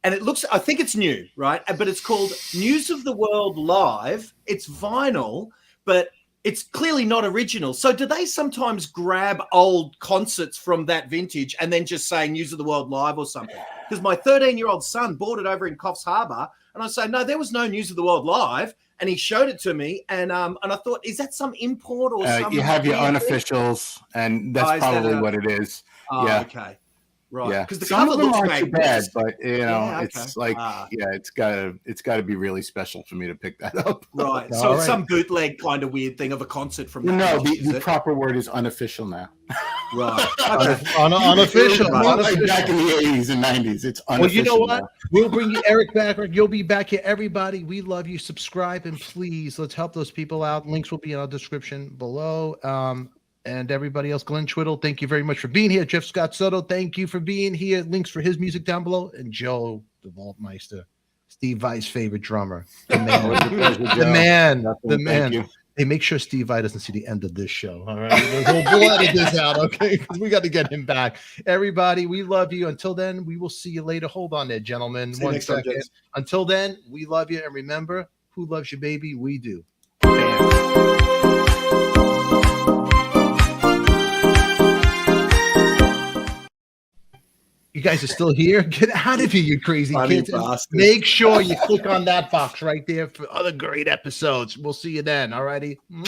and it looks, I think it's new, right? But it's called News of the World Live. It's vinyl, but it's clearly not original. So do they sometimes grab old concerts from that vintage and then just say News of the World Live or something? Because my 13-year-old son bought it over in Coffs Harbour, and I say, no, there was no News of the World Live. And he showed it to me, and I thought, is that some import or something? You have your unofficials, and that's probably what it is. Oh, yeah. Okay. Right. Yeah. Because the Some cover of them looks aren't too bad, magnificent. but you know, Yeah, it's like, it's gotta be really special for me to pick that up. Right. All So it's right. some bootleg kind of weird thing of a concert from the No, 80s, is the it? proper word is unofficial now. Right. Okay. Unofficial. Not like Unofficial. back in the 80s and 90s. It's unofficial. Well, you know what? now. We'll bring you Eric back. You'll be back here. Everybody, we love you. Subscribe and please let's help those people out. Links will be in our description below. And everybody else, Glenn Twiddle, thank you very much for being here. Jeff Scott Soto, thank you for being here. Links for his music down below. And Joe, the Vaultmeister, Steve Vai's favorite drummer. The man. The man. Thank you. Hey, make sure Steve Vai doesn't see the end of this show. All right. We'll edit this out, okay? Because we got to get him back. Everybody, we love you. Until then, we will see you later. Hold on there, gentlemen. See you One next time, second. gents. Until then, we love you. And remember, who loves you, baby? We do. You guys are still here? Get out of here, you crazy Funny kids. bastard. Make sure you click on that box right there for other great episodes. We'll see you then. All righty. Mwah.